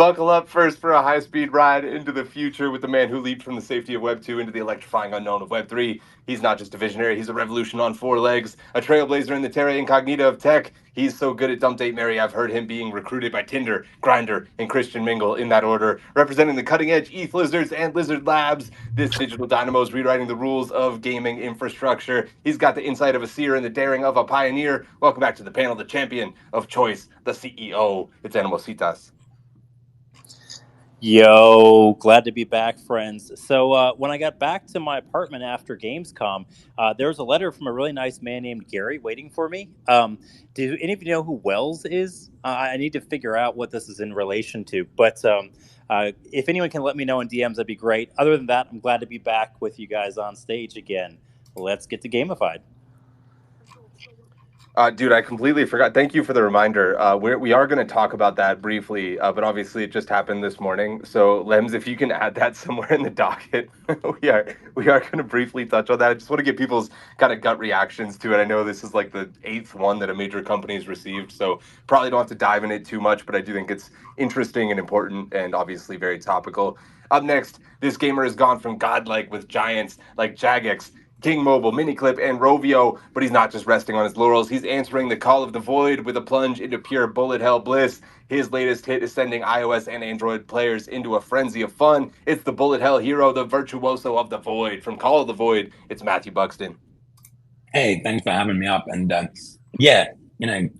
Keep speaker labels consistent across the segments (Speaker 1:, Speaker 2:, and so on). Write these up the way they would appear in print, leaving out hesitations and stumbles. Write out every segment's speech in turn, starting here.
Speaker 1: Buckle up first for a high-speed ride into the future with the man who leaped from the safety of Web 2 into the electrifying unknown of Web 3. He's not just a visionary, he's a revolution on four legs, a trailblazer in the terra incognita of tech. He's so good at Dump Date Mary, I've heard him being recruited by Tinder, Grindr, and Christian Mingle in that order. Representing the cutting-edge ETH Lizards and Lizard Labs, this digital dynamo is rewriting the rules of gaming infrastructure. He's got the insight of a seer and the daring of a pioneer. Welcome back to the panel, the champion of choice, the CEO. It's Animositas.
Speaker 2: Yo, glad to be back, friends. So when I got back to my apartment after Gamescom, there was a letter from a really nice man named Gary waiting for me. Do any of you know who Wells is? I need to figure out what this is in relation to. But if anyone can let me know in DMs, that'd be great. Other than that, I'm glad to be back with you guys on stage again. Let's get to Gamified.
Speaker 1: Dude, I completely forgot. Thank you for the reminder. We are going to talk about that briefly, but obviously it just happened this morning. So, Lems, if you can add that somewhere in the docket, we are going to briefly touch on that. I just want to get people's kind of gut reactions to it. I know this is like the 8th one that a major company has received, so probably don't have to dive in it too much, but I do think it's interesting and important and obviously very topical. Up next, this gamer has gone from godlike with giants like Jagex, King Mobile, Miniclip, and Rovio, but he's not just resting on his laurels. He's answering the call of the void with a plunge into pure bullet hell bliss. His latest hit is sending iOS and Android players into a frenzy of fun. It's the bullet hell hero, the virtuoso of the void. From Call of the Void, it's Matthew Buxton.
Speaker 3: Hey, thanks for having me up. And yeah,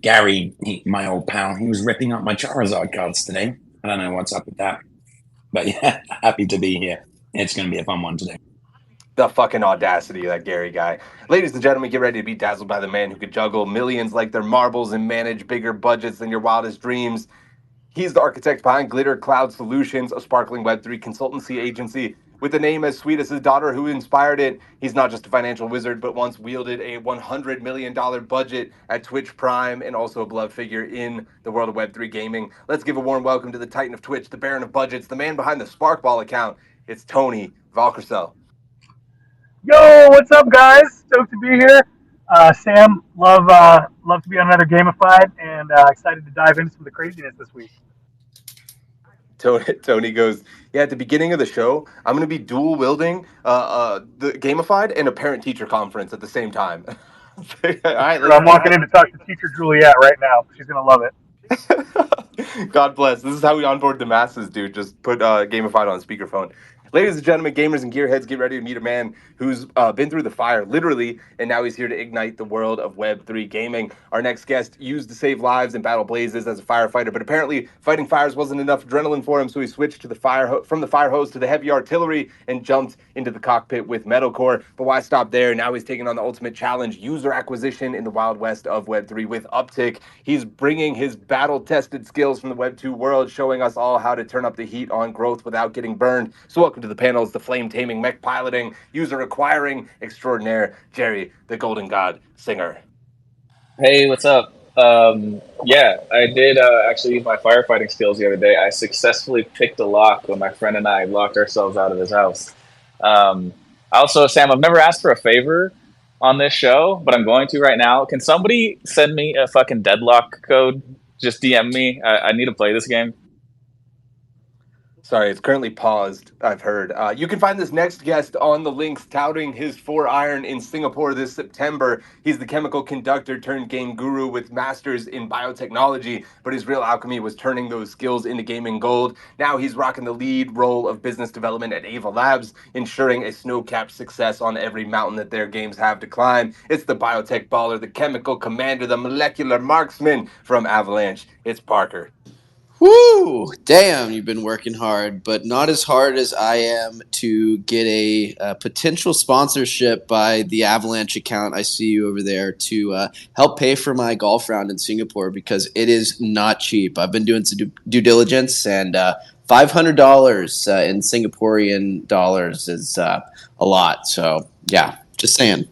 Speaker 3: Gary, my old pal, he was ripping up my Charizard cards today. I don't know what's up with that. But yeah, happy to be here. It's going to be a fun one today.
Speaker 1: The fucking audacity of that Gary guy. Ladies and gentlemen, get ready to be dazzled by the man who could juggle millions like they're marbles and manage bigger budgets than your wildest dreams. He's the architect behind Glitter Cloud Solutions, a sparkling Web3 consultancy agency with a name as sweet as his daughter who inspired it. He's not just a financial wizard, but once wielded a $100 million budget at Twitch Prime and also a beloved figure in the world of Web3 gaming. Let's give a warm welcome to the Titan of Twitch, the Baron of Budgets, the man behind the Sparkball account. It's Tony Valkersel.
Speaker 4: Yo, what's up, guys? Stoked to be here. Sam, love to be on another Gamified, and excited to dive into some of the craziness this week.
Speaker 1: Tony goes, yeah, at the beginning of the show, I'm going to be dual wielding the Gamified and a parent-teacher conference at the same time. All right,
Speaker 4: I'm walking in to talk to teacher Juliet right now. She's going to love it.
Speaker 1: God bless. This is how we onboard the masses, dude. Just put Gamified on speakerphone. Ladies and gentlemen, gamers and gearheads, get ready to meet a man who's been through the fire, literally, and now he's here to ignite the world of Web3 gaming. Our next guest used to save lives and battle blazes as a firefighter, but apparently fighting fires wasn't enough adrenaline for him, so he switched to the from the fire hose to the heavy artillery and jumped into the cockpit with metalcore. But why stop there? Now he's taking on the ultimate challenge, user acquisition in the wild west of Web3 with Uptick. He's bringing his battle-tested skills from the Web2 world, showing us all how to turn up the heat on growth without getting burned. So welcome to the panel, the flame-taming, mech-piloting, user-acquiring extraordinaire, Jerry, the Golden God Singer.
Speaker 5: Hey, what's up? Yeah, I did actually use my firefighting skills the other day. I successfully picked a lock when my friend and I locked ourselves out of his house. Also, Sam, I've never asked for a favor on this show, but I'm going to right now. Can somebody send me a fucking Deadlock code? Just DM me. I need to play this game.
Speaker 1: Sorry, it's currently paused, I've heard. You can find this next guest on the links touting his 4-iron in Singapore this September. He's the chemical conductor turned game guru with masters in biotechnology, but his real alchemy was turning those skills into gaming gold. Now he's rocking the lead role of business development at Ava Labs, ensuring a snow-capped success on every mountain that their games have to climb. It's the biotech baller, the chemical commander, the molecular marksman from Avalanche. It's Parker.
Speaker 6: Woo! Damn, you've been working hard, but not as hard as I am to get a potential sponsorship by the Avalanche account. I see you over there to help pay for my golf round in Singapore because it is not cheap. I've been doing some due diligence, and $500 in Singaporean dollars is a lot. So, yeah, just saying.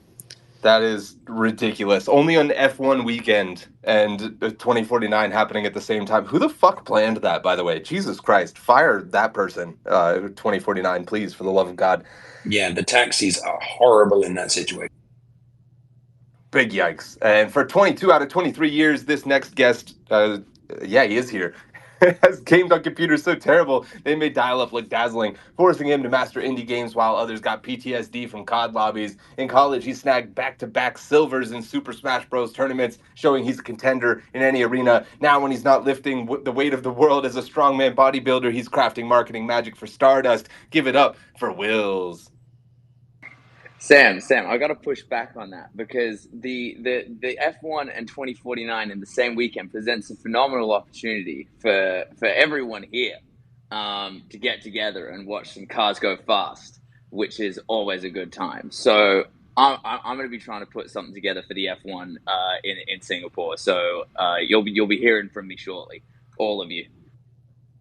Speaker 1: That is ridiculous. Only on F1 weekend and 2049 happening at the same time. Who the fuck planned that, by the way? Jesus Christ. Fire that person, 2049, please, for the love of God.
Speaker 3: Yeah, the taxis are horrible in that situation.
Speaker 1: Big yikes. And for 22 out of 23 years, this next guest, he is here. has gamed on computers so terrible they made dial-up look dazzling, forcing him to master indie games while others got PTSD from COD lobbies. In college, he snagged back-to-back silvers in Super Smash Bros. Tournaments, showing he's a contender in any arena. Now, when he's not lifting the weight of the world as a strongman bodybuilder, he's crafting marketing magic for Stardust. Give it up for Wills.
Speaker 7: Sam, I got to push back on that because the F1 and 2049 in the same weekend presents a phenomenal opportunity for everyone here to get together and watch some cars go fast, which is always a good time. So I'm going to be trying to put something together for the F1 in Singapore. So you'll be hearing from me shortly, all of you.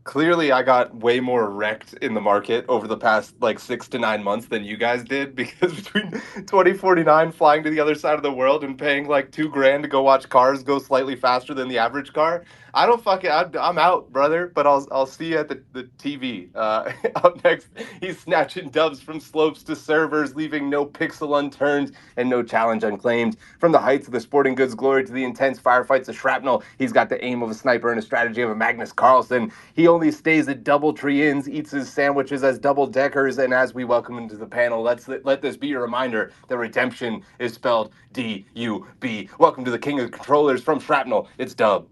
Speaker 1: Clearly, I got way more wrecked in the market over the past like 6 to 9 months than you guys did, because between 2049 flying to the other side of the world and paying like $2,000 to go watch cars go slightly faster than the average car, I don't fucking I'm out, brother. But I'll see you at the TV. Up next, he's snatching dubs from slopes to servers, leaving no pixel unturned and no challenge unclaimed. From the heights of the sporting goods glory to the intense firefights of shrapnel, he's got the aim of a sniper and a strategy of a Magnus Carlsen. He only stays at Doubletree Inns, eats his sandwiches as double deckers, and as we welcome him to the panel, let this be a reminder that redemption is spelled D-U-B. Welcome to the King of Controllers from Shrapnel. It's Dub.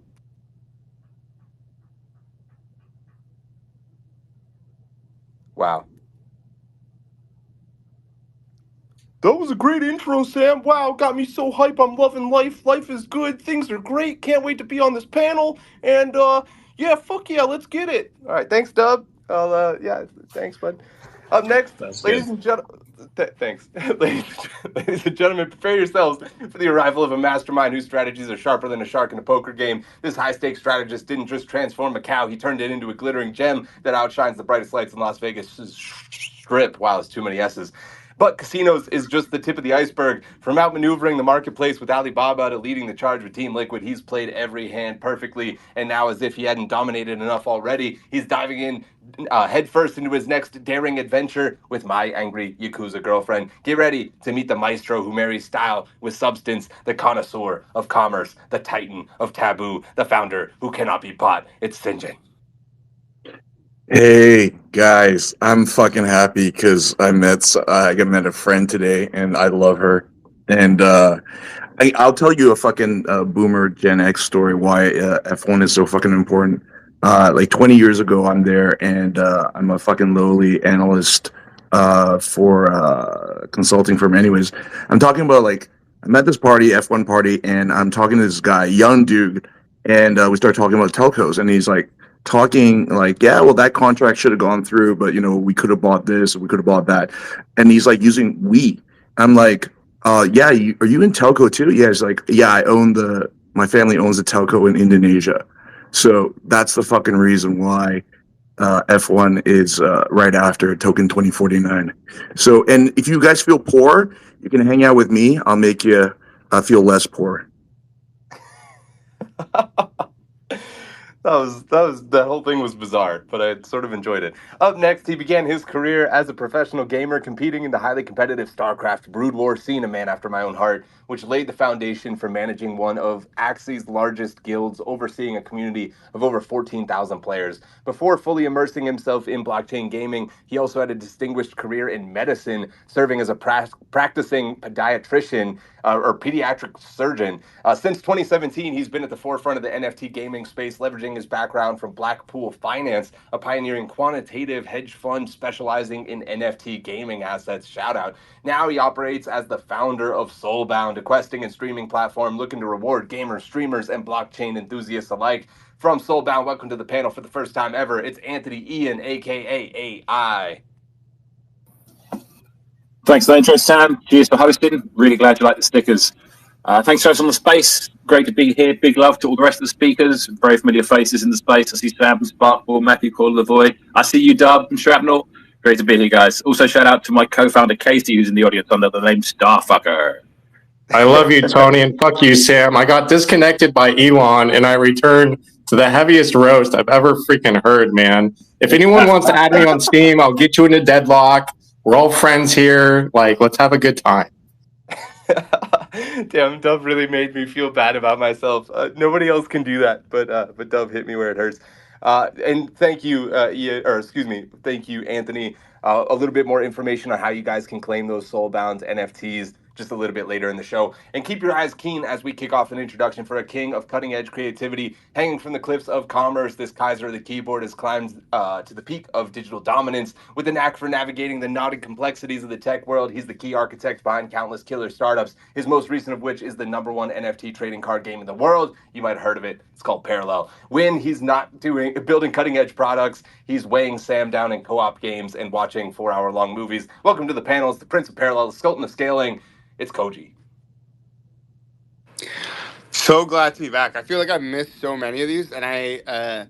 Speaker 1: Wow. That was a great intro, Sam. Wow, got me so hype. I'm loving life. Life is good. Things are great. Can't wait to be on this panel. And yeah, fuck yeah, let's get it. All right, thanks, Dub. Yeah, thanks, bud. Up next,
Speaker 5: That's
Speaker 1: ladies
Speaker 5: good.
Speaker 1: and gentlemen. Thanks. Ladies and gentlemen, prepare yourselves for the arrival of a mastermind whose strategies are sharper than a shark in a poker game. This high-stakes strategist didn't just transform a cow, he turned it into a glittering gem that outshines the brightest lights in Las Vegas Strip. Wow, it's too many S's. But casinos is just the tip of the iceberg. From outmaneuvering the marketplace with Alibaba to leading the charge with Team Liquid, he's played every hand perfectly. And now, as if he hadn't dominated enough already, he's diving in headfirst into his next daring adventure with my angry Yakuza girlfriend. Get ready to meet the maestro who marries style with substance, the connoisseur of commerce, the titan of taboo, the founder who cannot be bought. It's Sinjin.
Speaker 8: Hey guys, I'm fucking happy because I met a friend today and I love her. And I'll tell you a fucking boomer Gen X story why F1 is so fucking important. Like 20 years ago, I'm there and I'm a fucking lowly analyst for a consulting firm. Anyways, I'm talking about like I'm at this party, F1 party, and I'm talking to this guy, young dude, and we start talking about telcos, and he's like talking like, yeah, well, that contract should have gone through, but you know, we could have bought this, or we could have bought that, and he's like using we. I'm like, yeah, are you in telco too? Yeah, he's like, yeah, my family owns a telco in Indonesia, so that's the fucking reason why F1 is right after Token 2049. So, and if you guys feel poor, you can hang out with me. I'll make you feel less poor.
Speaker 1: That whole thing was bizarre, but I sort of enjoyed it. Up next, he began his career as a professional gamer, competing in the highly competitive StarCraft Brood War scene, a man after my own heart, which laid the foundation for managing one of Axie's largest guilds, overseeing a community of over 14,000 players. Before fully immersing himself in blockchain gaming, he also had a distinguished career in medicine, serving as a practicing pediatrician or pediatric surgeon. Since 2017, he's been at the forefront of the NFT gaming space, leveraging his background from Blackpool Finance, a pioneering quantitative hedge fund specializing in NFT gaming assets. Shout out. Now he operates as the founder of SOULBOUND, a questing and streaming platform looking to reward gamers, streamers, and blockchain enthusiasts alike. From SOULBOUND, welcome to the panel for the first time ever. It's Anthony Ian, aka AI.
Speaker 9: Thanks for that intro, Sam. Cheers for hosting. Really glad you like the stickers. Thanks for us on the space. Great to be here. Big love to all the rest of the speakers. Very familiar faces in the space. I see Sam, Sparkball, Matthew, Call Lavoy. I see you, Dub, and Shrapnel. Great to be here, guys. Also, shout out to my co-founder, Casey, who's in the audience under the name Starfucker.
Speaker 10: I love you, Tony, and fuck you, Sam. I got disconnected by Elon, and I returned to the heaviest roast I've ever freaking heard, man. If anyone wants to add me on Steam, I'll get you into Deadlock. We're all friends here. Like, let's have a good time.
Speaker 1: Damn, Dove really made me feel bad about myself. Nobody else can do that, but Dove hit me where it hurts. And thank you, thank you, Anthony. A little bit more information on how you guys can claim those soulbound NFTs just a little bit later in the show. And keep your eyes keen as we kick off an introduction for a king of cutting edge creativity. Hanging from the cliffs of commerce, this Kaiser of the keyboard has climbed to the peak of digital dominance. With a knack for navigating the knotty complexities of the tech world, he's the key architect behind countless killer startups, his most recent of which is the #1 NFT trading card game in the world. You might have heard of it. It's called Parallel. When he's not building cutting edge products, he's weighing Sam down in co-op games and watching 4-hour-long movies. Welcome to the panels, the Prince of Parallel, the Sultan of Scaling. It's Koji.
Speaker 11: So glad to be back. I feel like I've missed so many of these, and I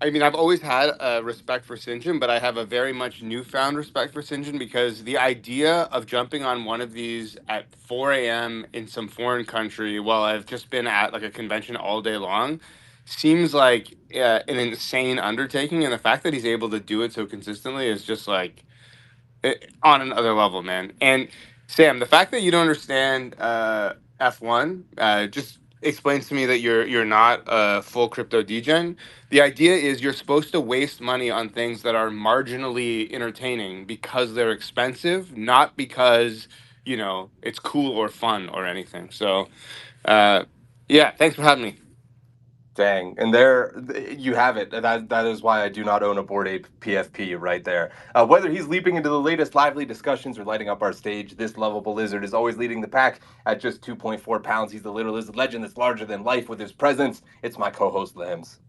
Speaker 11: mean, I've always had a respect for Sinjin, but I have a very much newfound respect for Sinjin because the idea of jumping on one of these at 4 a.m. in some foreign country while I've just been at like a convention all day long seems like an insane undertaking, and the fact that he's able to do it so consistently is just like on another level, man. And Sam, the fact that you don't understand F1 just explains to me that you're not a full crypto degen. The idea is you're supposed to waste money on things that are marginally entertaining because they're expensive, not because it's cool or fun or anything. So, yeah, thanks for having me.
Speaker 1: Dang, and there you have it. That is why I do not own a Bored Ape PFP right there. Whether he's leaping into the latest lively discussions or lighting up our stage, this lovable lizard is always leading the pack at just 2.4 pounds. He's the little lizard legend that's larger than life with his presence. It's my co-host, Lems.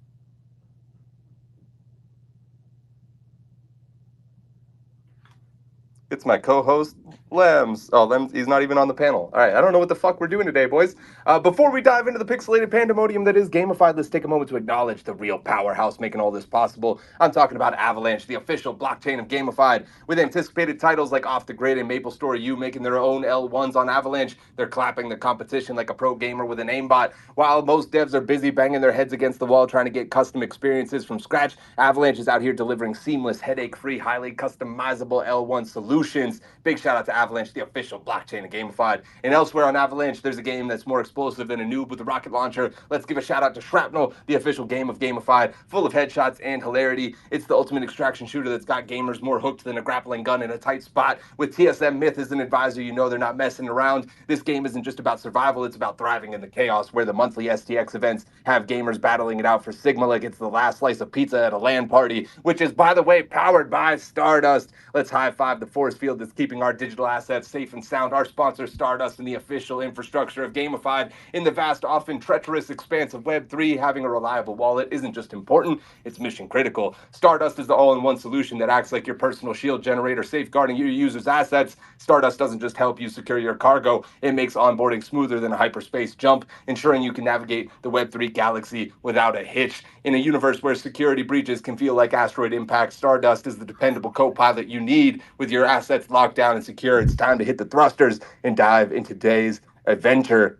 Speaker 1: It's my co-host, Lems. Oh, Lems, he's not even on the panel. All right, I don't know what the fuck we're doing today, boys. Before we dive into the pixelated pandemonium that is Gamified, let's take a moment to acknowledge the real powerhouse making all this possible. I'm talking about Avalanche, the official blockchain of Gamified. With anticipated titles like Off the Grid and Maple Story U making their own L1s on Avalanche, they're clapping the competition like a pro gamer with an aimbot. While most devs are busy banging their heads against the wall trying to get custom experiences from scratch, Avalanche is out here delivering seamless, headache-free, highly customizable L1 solutions. Big shout out to Avalanche, the official blockchain of Gamified. And elsewhere on Avalanche, there's a game that's more explosive than a noob with a rocket launcher. Let's give a shout out to Shrapnel, the official game of Gamified, full of headshots and hilarity. It's the ultimate extraction shooter that's got gamers more hooked than a grappling gun in a tight spot. With TSM Myth as an advisor, you know they're not messing around. This game isn't just about survival, it's about thriving in the chaos, where the monthly STX events have gamers battling it out for Sigma like it's the last slice of pizza at a LAN party, which is, by the way, powered by Stardust. Let's high five the force field that's keeping our digital assets safe and sound. Our sponsor, Stardust, and the official infrastructure of Gamified. In the vast, often treacherous expanse of Web3, having a reliable wallet isn't just important, it's mission critical. Stardust is the all-in-one solution that acts like your personal shield generator, safeguarding your users' assets. Stardust doesn't just help you secure your cargo, it makes onboarding smoother than a hyperspace jump, ensuring you can navigate the Web3 galaxy without a hitch. In a universe where security breaches can feel like asteroid impact, Stardust is the dependable co-pilot you need. With your assets locked down and secure, it's time to hit the thrusters and dive into today's adventure.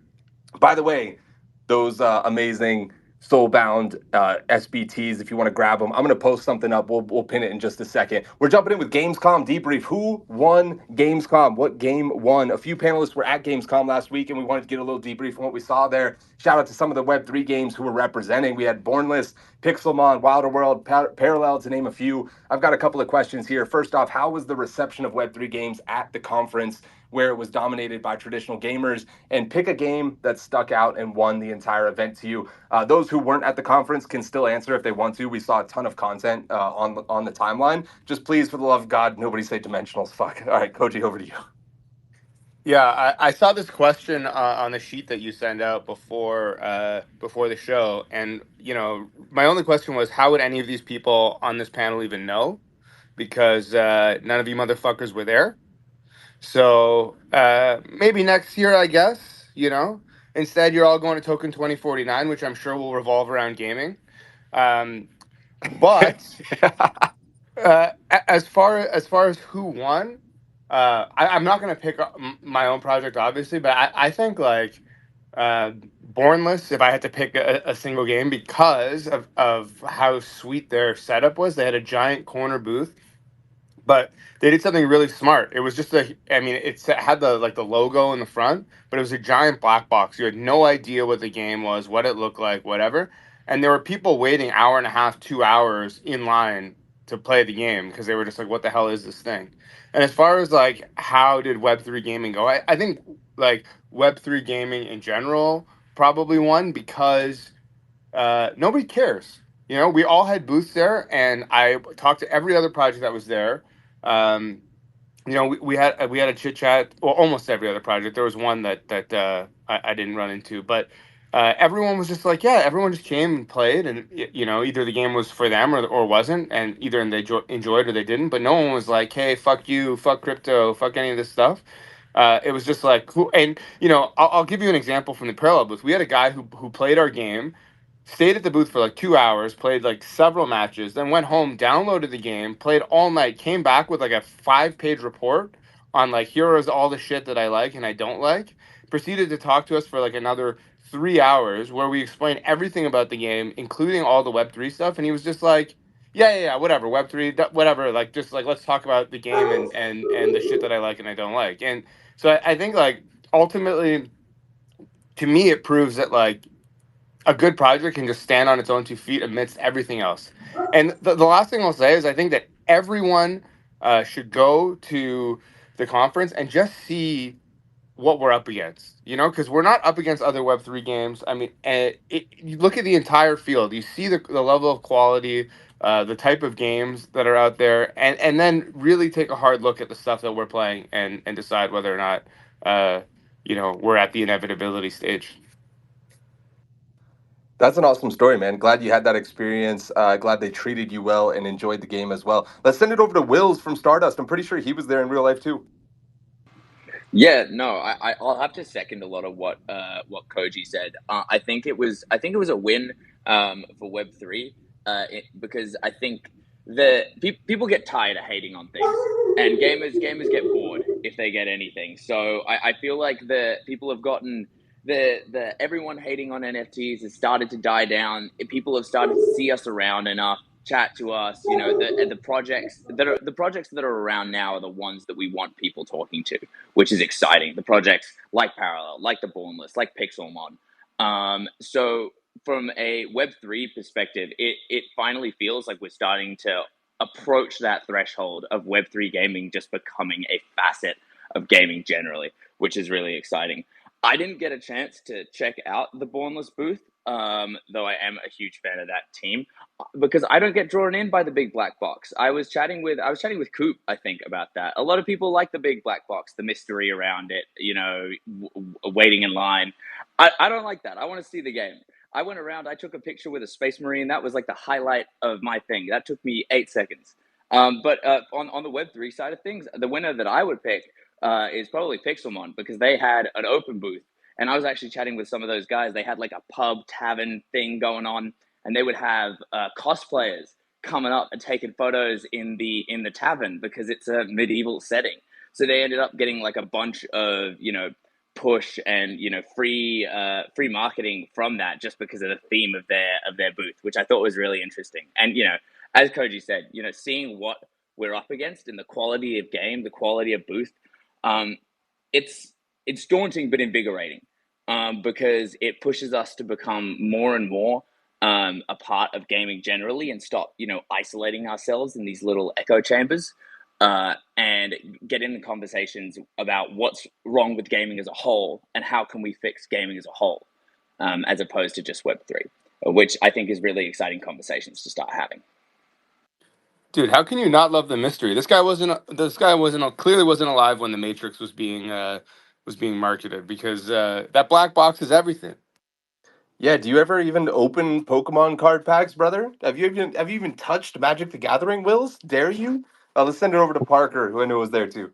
Speaker 1: By the way, those amazing soulbound SBTs, if you want to grab them, I'm going to post something up. We'll pin it in just a second. We're jumping in with Gamescom debrief. Who won Gamescom? What game won? A few panelists were at Gamescom last week, and we wanted to get a little debrief on what we saw there. Shout out to some of the Web3 games who were representing. We had Bornless, Pixelmon, Wilder World, Parallel, to name a few. I've got a couple of questions here. First off, how was the reception of Web3 games at the conference, where it was dominated by traditional gamers? And pick a game that stuck out and won the entire event to you. Those who weren't at the conference can still answer if they want to. We saw a ton of content on the timeline. Just please, for the love of God, nobody say dimensionals. Fuck. All right, Koji, over to you.
Speaker 11: Yeah, I saw this question on the sheet that you sent out before the show, and my only question was, how would any of these people on this panel even know? Because none of you motherfuckers were there. So maybe next year, I guess. Instead, you're all going to Token 2049, which I'm sure will revolve around gaming. But as far as who won. I'm not going to pick my own project, obviously, but I think like Bornless, if I had to pick a single game because of how sweet their setup was. They had a giant corner booth, but they did something really smart. It was just it had the logo in the front, but it was a giant black box. You had no idea what the game was, what it looked like, whatever. and there were people waiting hour and a half, 2 hours in line to play the game because they were just like, what the hell is this thing? And as far as like how did Web3 gaming go, I think like Web3 gaming in general probably won because nobody cares. You know, we all had booths there, and I talked to every other project that was there. You know, we had a chit chat. Well, almost every other project. There was one that I didn't run into, but everyone was just like, yeah, everyone just came and played, and you know, either the game was for them or wasn't, and either they enjoyed or they didn't. But no one was like, hey, fuck you, fuck crypto, fuck any of this stuff. It was just like, cool. And you know, I'll give you an example from the parallel booth. We had a guy who played our game, stayed at the booth for like 2 hours, played like several matches, then went home, downloaded the game, played all night, came back with like a 5-page report on like, here is all the shit that I like and I don't like. Proceeded to talk to us for like another 3 hours where we explained everything about the game, including all the Web3 stuff. And he was just like, yeah, whatever, Web3, whatever. Like, just like, let's talk about the game and the shit that I like and I don't like. And so I think like ultimately, to me, it proves that like, a good project can just stand on its own 2 feet amidst everything else. And the last thing I'll say is I think that everyone should go to the conference and just see what we're up against, you know, because we're not up against other Web3 games. I mean, you look at the entire field, you see the level of quality, the type of games that are out there, and then really take a hard look at the stuff that we're playing and decide whether or not, you know, we're at the inevitability stage.
Speaker 1: That's an awesome story, man. Glad you had that experience. Glad they treated you well and enjoyed the game as well. Let's send it over to Wills from Stardust. I'm pretty sure he was there in real life too.
Speaker 7: Yeah, no, I'll have to second a lot of what Koji said. I think it was a win for Web3 because I think people get tired of hating on things, and gamers get bored if they get anything. So I feel like the people have gotten the everyone hating on NFTs has started to die down. People have started to see us around enough, chat to us. You know, the projects that are around now are the ones that we want people talking to, which is exciting. The projects like Parallel, like the Bournless, like Pixelmon. So from a Web3 perspective, it finally feels like we're starting to approach that threshold of Web3 gaming just becoming a facet of gaming generally, which is really exciting. I didn't get a chance to check out the Bournless booth, though I am a huge fan of that team, because I don't get drawn in by the big black box. I was chatting with Coop, I think, about that. A lot of people like the big black box, the mystery around it, you know, waiting in line. I don't like that. I want to see the game. I went around, I took a picture with a Space Marine. That was like the highlight of my thing. That took me 8 seconds. But on the Web3 side of things, the winner that I would pick is probably Pixelmon, because they had an open booth. And I was actually chatting with some of those guys. They had like a pub tavern thing going on, and they would have cosplayers coming up and taking photos in the tavern because it's a medieval setting. So they ended up getting like a bunch of, you know, push and, you know, free marketing from that, just because of the theme of their booth, which I thought was really interesting. And, you know, as Koji said, you know, seeing what we're up against and the quality of game, the quality of booth, it's daunting but invigorating, because it pushes us to become more and more a part of gaming generally, and stop, you know, isolating ourselves in these little echo chambers, and get into conversations about what's wrong with gaming as a whole and how can we fix gaming as a whole, as opposed to just Web3, which I think is really exciting conversations to start having.
Speaker 11: Dude, how can you not love the mystery? This guy clearly wasn't alive when the Matrix was being marketed, because that black box is everything.
Speaker 1: Yeah, do you ever even open Pokemon card packs, brother? Have you even touched Magic the Gathering, Wills? Dare you? Let's send it over to Parker, who I know was there too.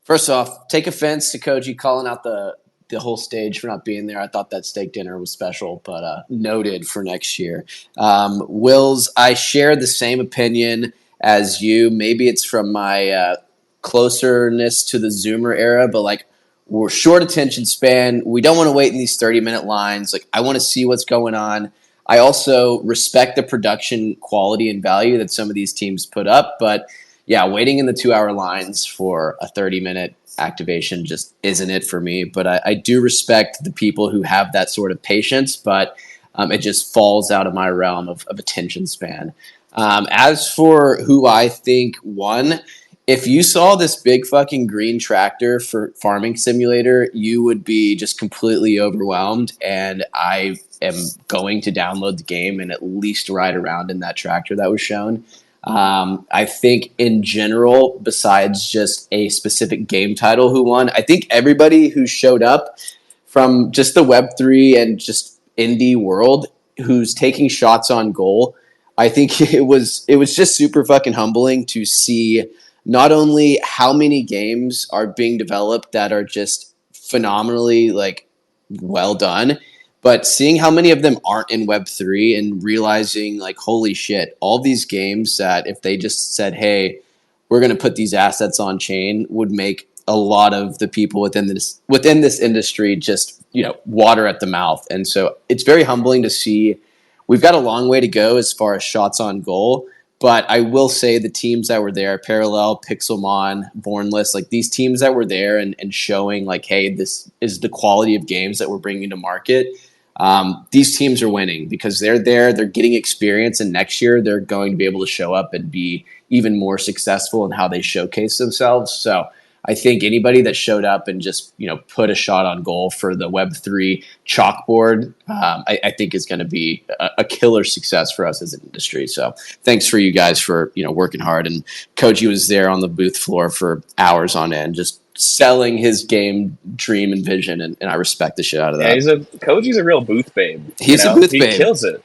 Speaker 6: First off, take offense to Koji calling out the whole stage for not being there. I thought that steak dinner was special, but noted for next year. Wills, I share the same opinion as you. Maybe it's from my closeness to the Zoomer era, but like, we're short attention span. We don't want to wait in these 30-minute lines. Like, I want to see what's going on. I also respect the production quality and value that some of these teams put up, but yeah, waiting in the 2-hour lines for a 30-minute activation just isn't it for me. But I do respect the people who have that sort of patience. But it just falls out of my realm of attention span. As for who I think won, if you saw this big fucking green tractor for Farming Simulator, you would be just completely overwhelmed. And I am going to download the game and at least ride around in that tractor that was shown. I think in general, besides just a specific game title who won, I think everybody who showed up from just the Web3 and just indie world who's taking shots on goal, I think it was just super fucking humbling to see not only how many games are being developed that are just phenomenally like well done, but seeing how many of them aren't in Web3 and realizing like, holy shit, all these games that if they just said, hey, we're going to put these assets on chain would make a lot of the people within this industry just, water at the mouth. And so it's very humbling to see. We've got a long way to go as far as shots on goal, but I will say the teams that were there, Parallel, Pixelmon, Bornless, like these teams that were there and showing like, hey, this is the quality of games that we're bringing to market. These teams are winning because they're there, they're getting experience, and next year they're going to be able to show up and be even more successful in how they showcase themselves. So I think anybody that showed up and just put a shot on goal for the Web3 chalkboard, I think is going to be a killer success for us as an industry. So thanks for you guys for working hard. And Koji was there on the booth floor for hours on end, just selling his game dream and vision, and I respect the shit out of that.
Speaker 5: Yeah, Koji's a real booth babe.
Speaker 6: He's a booth babe.
Speaker 5: He kills it.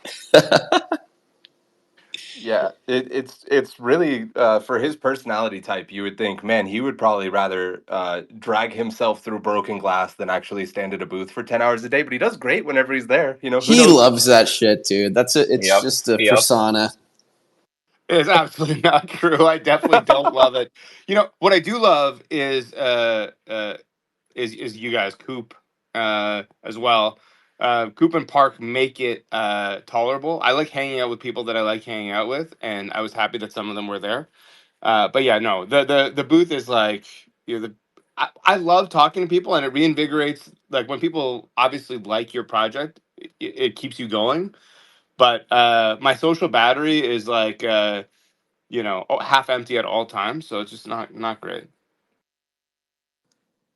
Speaker 1: Yeah, it's really for his personality type, you would think, man, he would probably rather drag himself through broken glass than actually stand at a booth for 10 hours a day. But he does great whenever he's there. Who
Speaker 6: he
Speaker 1: knows?
Speaker 6: loves that shit, dude. It's just a persona.
Speaker 11: It's absolutely not true. I definitely don't love it. What I do love is you guys, Coop, as well. Coop and Park make it tolerable. I like hanging out with people that I like hanging out with, and I was happy that some of them were there. But yeah, no, the booth is like I love talking to people, and it reinvigorates. Like when people obviously like your project, it keeps you going. But my social battery is like half empty at all times, so it's just not great.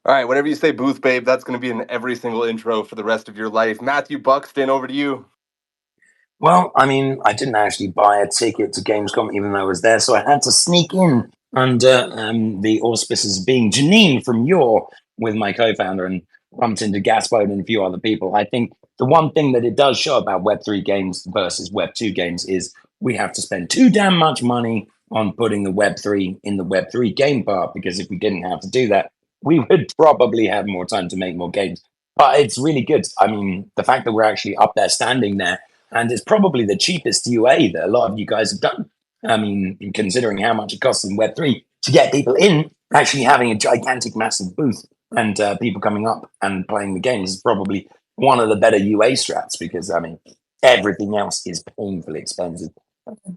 Speaker 1: All right, whenever you say booth babe, that's going to be in every single intro for the rest of your life. Matthew Buxton, over to you.
Speaker 3: Well, I mean, I didn't actually buy a ticket to Gamescom, even though I was there, so I had to sneak in under the auspices of being Janine from Your with my co-founder and bumped into Gaspode and a few other people. I think the one thing that it does show about Web3 games versus Web2 games is we have to spend too damn much money on putting the Web3 in the Web3 game part, because if we didn't have to do that, we would probably have more time to make more games. But it's really good. I mean, the fact that we're actually up there standing there, and it's probably the cheapest UA that a lot of you guys have done. I mean, considering how much it costs in Web3 to get people in, actually having a gigantic, massive booth and people coming up and playing the games is probably one of the better UA strats, because, I mean, everything else is painfully expensive.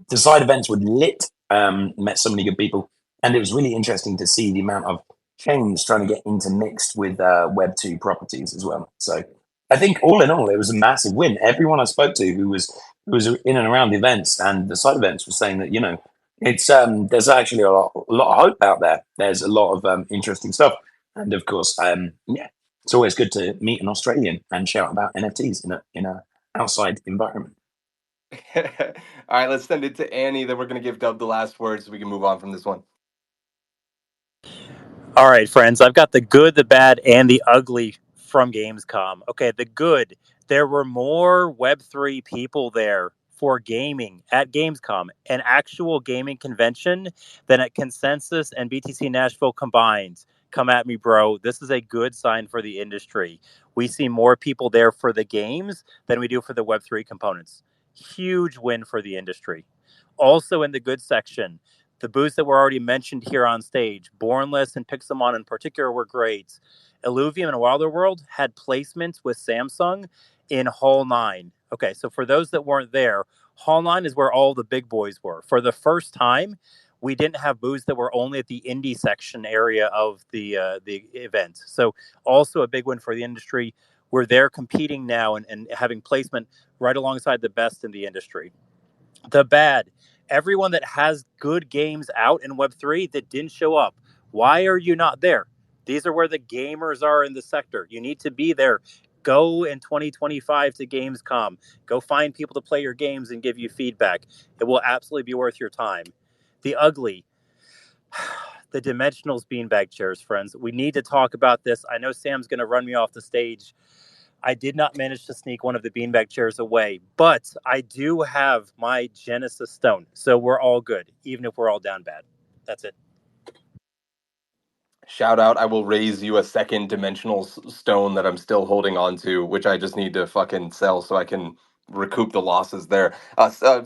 Speaker 3: The side events were lit, met so many good people, and it was really interesting to see the amount of chains trying to get intermixed with Web2 properties as well. So I think all in all, it was a massive win. Everyone I spoke to who was in and around the events and the side events was saying that, it's there's actually a lot of hope out there. There's a lot of interesting stuff, and of course, it's always good to meet an Australian and shout about NFTs in a outside environment.
Speaker 1: All right, let's send it to Annie. Then we're going to give Dub the last word so we can move on from this one.
Speaker 2: All right, friends, I've got the good, the bad, and the ugly from Gamescom. Okay, the good, there were more Web3 people there for gaming at Gamescom, an actual gaming convention, than at Consensus and BTC Nashville combined. Come at me, bro. This is a good sign for the industry. We see more people there for the games than we do for the Web3 components. Huge win for the industry. Also in the good section, the booths that were already mentioned here on stage, Bornless and Pixelmon in particular, were great. Illuvium and Wilder World had placements with Samsung in Hall 9. Okay, so for those that weren't there, Hall 9 is where all the big boys were. For the first time, we didn't have booths that were only at the indie section area of the event. So also a big win for the industry. We're there competing now and having placement right alongside the best in the industry. The bad, everyone that has good games out in Web3 that didn't show up. Why are you not there? These are where the gamers are in the sector. You need to be there. Go in 2025 to Gamescom. Go find people to play your games and give you feedback. It will absolutely be worth your time. The ugly, the dimensionals beanbag chairs, friends. We need to talk about this. I know Sam's going to run me off the stage. I did not manage to sneak one of the beanbag chairs away, but I do have my Genesis Stone. So we're all good, even if we're all down bad. That's it.
Speaker 1: Shout out, I will raise you a second dimensional stone that I'm still holding on to, which I just need to fucking sell so I can recoup the losses there.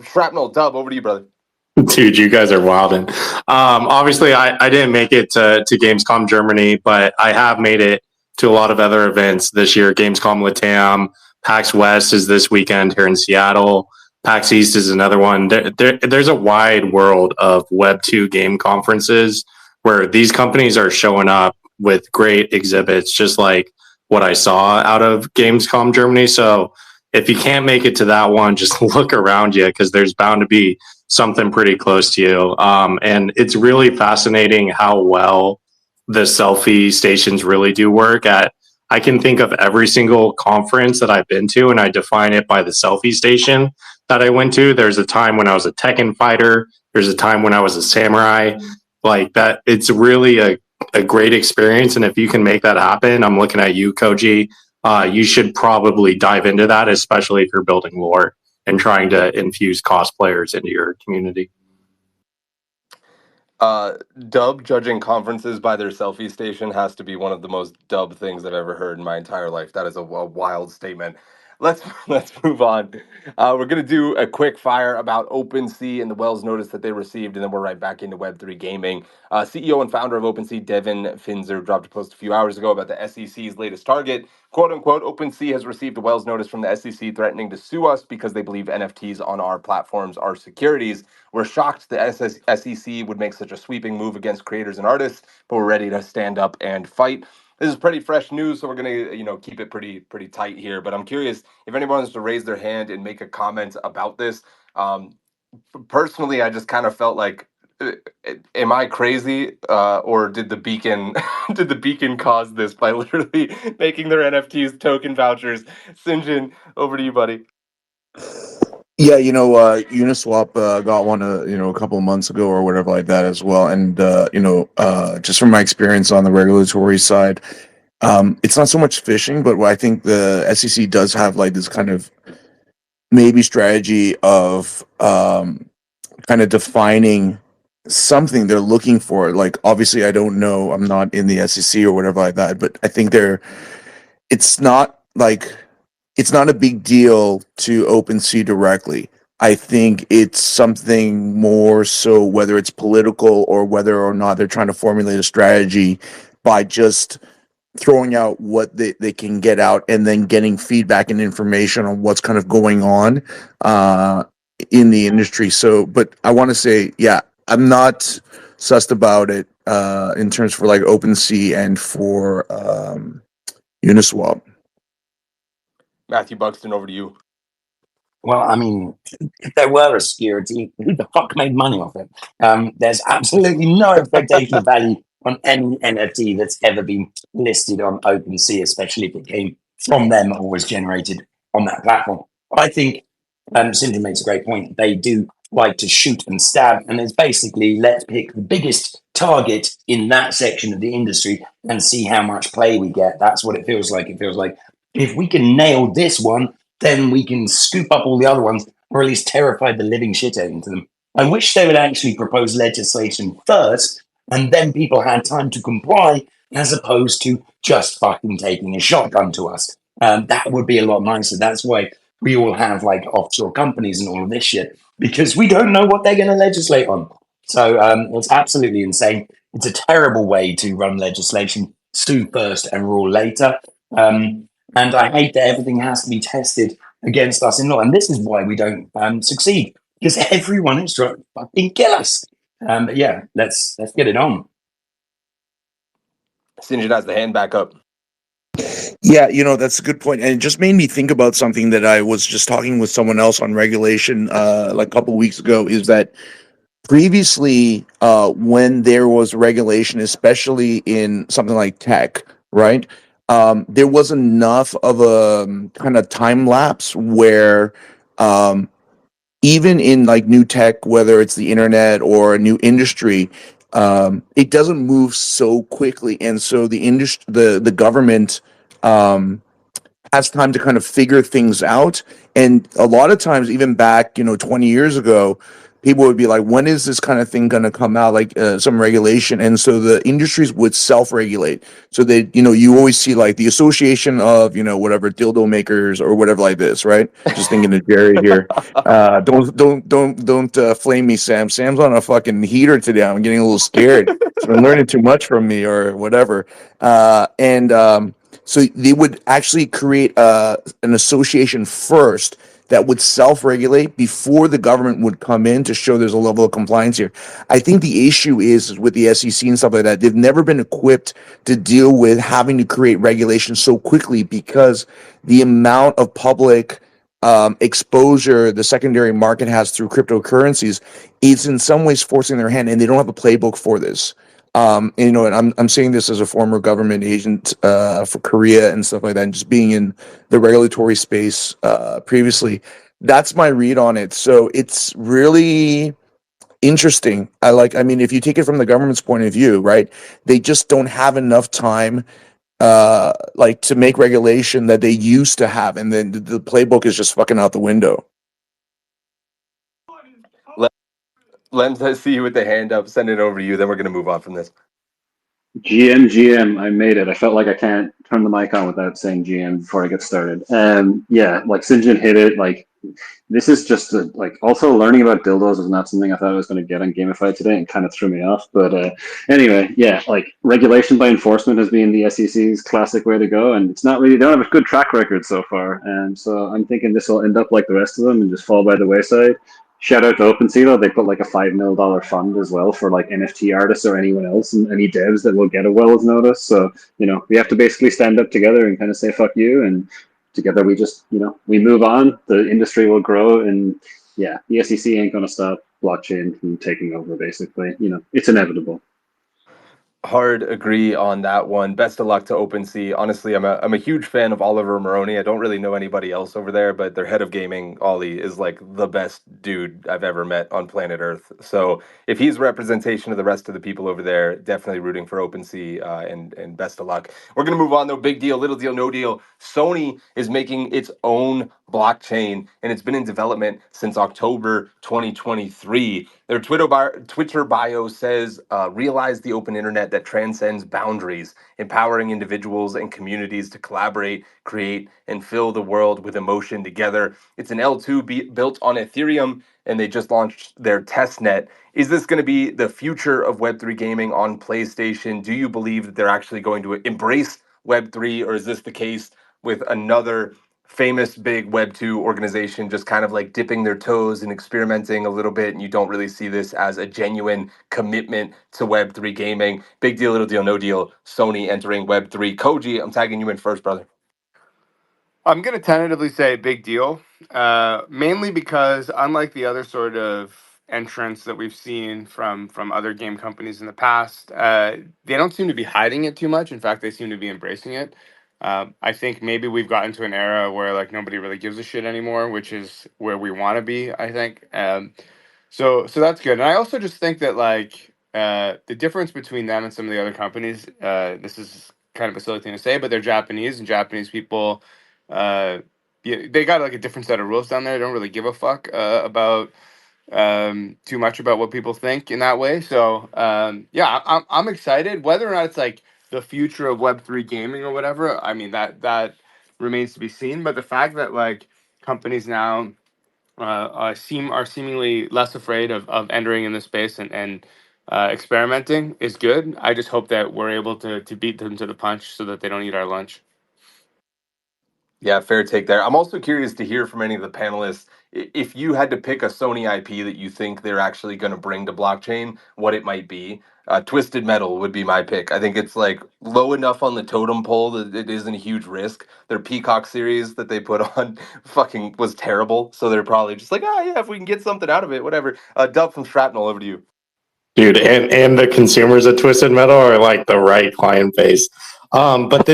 Speaker 1: Shrapnel, Dub, over to you, brother.
Speaker 10: Dude, you guys are wildin'. Obviously, I didn't make it to Gamescom Germany, but I have made it to a lot of other events this year. Gamescom Latam, PAX West is this weekend here in Seattle. PAX East is another one. There's a wide world of Web2 game conferences where these companies are showing up with great exhibits, just like what I saw out of Gamescom Germany. So if you can't make it to that one, just look around you because there's bound to be something pretty close to you. And it's really fascinating how well the selfie stations really do work. I can think of every single conference that I've been to, and I define it by the selfie station that I went to. There's a time when I was a Tekken fighter. There's a time when I was a samurai. Like that, it's really a great experience. And if you can make that happen, I'm looking at you, Koji. You should probably dive into that, especially if you're building lore and trying to infuse cosplayers into your community.
Speaker 1: Dub judging conferences by their selfie station has to be one of the most dub things I've ever heard in my entire life. That is a wild statement. Let's move on. We're gonna do a quick fire about OpenSea and the Wells notice that they received, and then we're right back into Web3 gaming. CEO and founder of OpenSea, Devin Finzer, dropped a post a few hours ago about the SEC's latest target. "Quote unquote, OpenSea has received a Wells notice from the SEC threatening to sue us because they believe NFTs on our platforms are securities. We're shocked the SEC would make such a sweeping move against creators and artists, but we're ready to stand up and fight." This is pretty fresh news, so we're gonna, keep it pretty tight here. But I'm curious if anyone wants to raise their hand and make a comment about this. Personally, I just kind of felt like, am I crazy, or did the Beacon did the Beacon cause this by literally making their NFTs token vouchers? Sinjin, over to you, buddy.
Speaker 8: Yeah, Uniswap got one, a couple of months ago or whatever like that as well. And just from my experience on the regulatory side, it's not so much phishing, but what I think the SEC does have like this kind of maybe strategy of kind of defining something they're looking for. Like, obviously, I don't know, I'm not in the SEC or whatever like that, but I think it's not a big deal to OpenSea directly. I think it's something more so whether it's political or whether or not they're trying to formulate a strategy by just throwing out what they can get out and then getting feedback and information on what's kind of going on in the industry. So, but I want to say, yeah, I'm not sussed about it in terms for like OpenSea and for Uniswap.
Speaker 1: Matthew Buxton, over to you.
Speaker 3: Well, I mean, if there were a security, who the fuck made money off it? There's absolutely no expectation of value on any NFT that's ever been listed on OpenSea, especially if it came from them or was generated on that platform. I think Syndrome makes a great point. They do like to shoot and stab, and it's basically let's pick the biggest target in that section of the industry and see how much play we get. That's what it feels like. It feels like if we can nail this one, then we can scoop up all the other ones, or at least terrify the living shit out into them. I wish they would actually propose legislation first, and then people had time to comply, as opposed to just fucking taking a shotgun to us. That would be a lot nicer. That's why we all have like offshore companies and all of this shit, because we don't know what they're going to legislate on. So it's absolutely insane. It's a terrible way to run legislation. Sue first and rule later. And I hate that everything has to be tested against us in law. And this is why we don't succeed, because everyone is trying to fucking kill us. But yeah, let's get it on.
Speaker 1: Sinjin has the hand back up.
Speaker 8: Yeah, that's a good point. And it just made me think about something that I was just talking with someone else on regulation like a couple weeks ago, is that previously when there was regulation, especially in something like tech, right? There was enough of a kind of time lapse where um, even in like new tech, whether it's the internet or a new industry, it doesn't move so quickly, and so the government um, has time to kind of figure things out. And a lot of times, even back, 20 years ago, people would be like, when is this kind of thing going to come out, like some regulation? And so the industries would self regulate. So they, you always see like the association of, whatever dildo makers or whatever like this, right? Just thinking of Jerry here. Don't flame me, Sam. Sam's on a fucking heater today. I'm getting a little scared. He's been learning too much from me or whatever. So they would actually create an association first that would self-regulate before the government would come in to show there's a level of compliance here. I think the issue is with the SEC and stuff like that, they've never been equipped to deal with having to create regulations so quickly, because the amount of public exposure the secondary market has through cryptocurrencies is in some ways forcing their hand, and they don't have a playbook for this. And I'm saying this as a former government agent for Korea and stuff like that, and just being in the regulatory space previously. That's my read on it. So it's really interesting. I mean, if you take it from the government's point of view, right? They just don't have enough time like to make regulation that they used to have, and then the playbook is just fucking out the window.
Speaker 1: Lens, I see you with the hand up. Send it over to you. Then we're going to move on from this.
Speaker 12: GM, I made it. I felt like I can't turn the mic on without saying GM before I get started. Yeah, like Sinjin hit it. Like, this is just also learning about dildos was not something I thought I was going to get on Gamified today, and kind of threw me off. But anyway, yeah, like regulation by enforcement has been the SEC's classic way to go, and it's not really, they don't have a good track record so far. And so I'm thinking this will end up like the rest of them and just fall by the wayside. Shout out to OpenSea though, they put like a $5 million fund as well for like NFT artists or anyone else and any devs that will get a Wells notice. So, we have to basically stand up together and kind of say fuck you, and together we just, we move on, the industry will grow, and yeah, the SEC ain't going to stop blockchain from taking over basically. It's inevitable.
Speaker 1: Hard agree on that one. Best of luck to OpenSea. Honestly, I'm a huge fan of Oliver Maroney. I don't really know anybody else over there, but their head of gaming, Ollie, is like the best dude I've ever met on planet Earth. So if he's representation of the rest of the people over there, definitely rooting for OpenSea, and best of luck. We're gonna move on though. Big deal, little deal, no deal. Sony is making its own blockchain, and it's been in development since October 2023. Their Twitter bio says, realize the open internet that transcends boundaries, empowering individuals and communities to collaborate, create, and fill the world with emotion together. It's an L2 built on Ethereum, and they just launched their test net. Is this going to be the future of Web3 gaming on PlayStation? Do you believe that they're actually going to embrace Web3, or is this the case with another famous big Web2 organization just kind of like dipping their toes and experimenting a little bit, and you don't really see this as a genuine commitment to Web3 gaming? Big deal, little deal, no deal. Sony entering Web3. Koji, I'm tagging you in first, brother.
Speaker 11: I'm going to tentatively say big deal, mainly because unlike the other sort of entrants that we've seen from other game companies in the past, they don't seem to be hiding it too much. In fact, they seem to be embracing it. I think maybe we've gotten to an era where like nobody really gives a shit anymore, which is where we want to be, I think. So that's good. And I also just think that like the difference between them and some of the other companies, this is kind of a silly thing to say, but they're Japanese, and Japanese people, they got like a different set of rules down there. They don't really give a fuck about too much about what people think in that way. So yeah, I'm excited. Whether or not it's like the future of Web3 gaming or whatever, I mean that remains to be seen. But the fact that like companies now are seemingly less afraid of entering in this space and experimenting is good. I just hope that we're able to beat them to the punch so that they don't eat our lunch.
Speaker 1: Yeah, fair take there. I'm also curious to hear from any of the panelists if you had to pick a Sony IP that you think they're actually going to bring to blockchain, what it might be, Twisted Metal would be my pick. I think it's like low enough on the totem pole that it isn't a huge risk. Their Peacock series that they put on fucking was terrible, so they're probably just like, ah, yeah, if we can get something out of it, whatever. Dub from Shrapnel, over to you.
Speaker 10: Dude, and the consumers of Twisted Metal are like the right client base. But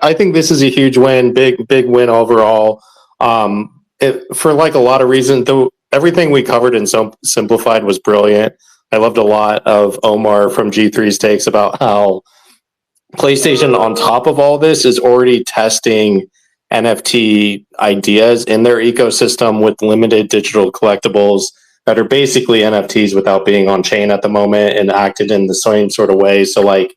Speaker 10: I think this is a huge win, big win overall. For like a lot of reasons, though, everything we covered in Simplified was brilliant. I loved a lot of Omar from G3's takes about how PlayStation, on top of all this, is already testing NFT ideas in their ecosystem with limited digital collectibles that are basically NFTs without being on chain at the moment and acted in the same sort of way. So, like,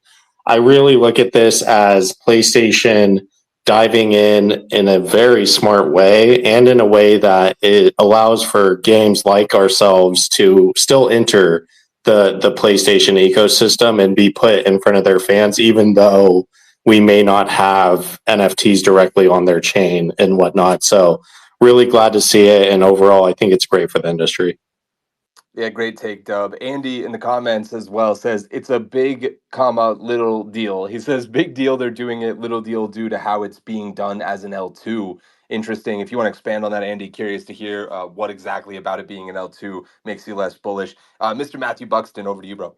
Speaker 10: I really look at this as PlayStation diving in a very smart way, and in a way that it allows for games like ourselves to still enter the PlayStation ecosystem and be put in front of their fans, even though we may not have NFTs directly on their chain and whatnot. So really glad to see it. And overall, I think it's great for the industry.
Speaker 1: Yeah, great take, Dub. Andy in the comments as well says it's a big, little deal. He says big deal they're doing it, little deal due to how it's being done as an L2. Interesting. If you want to expand on that, Andy, curious to hear what exactly about it being an L2 makes you less bullish. Mr. Matthew Buxton, over to you, bro.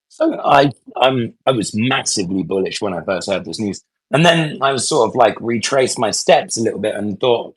Speaker 3: So I was massively bullish when I first heard this news, and then I was sort of like retraced my steps a little bit and thought,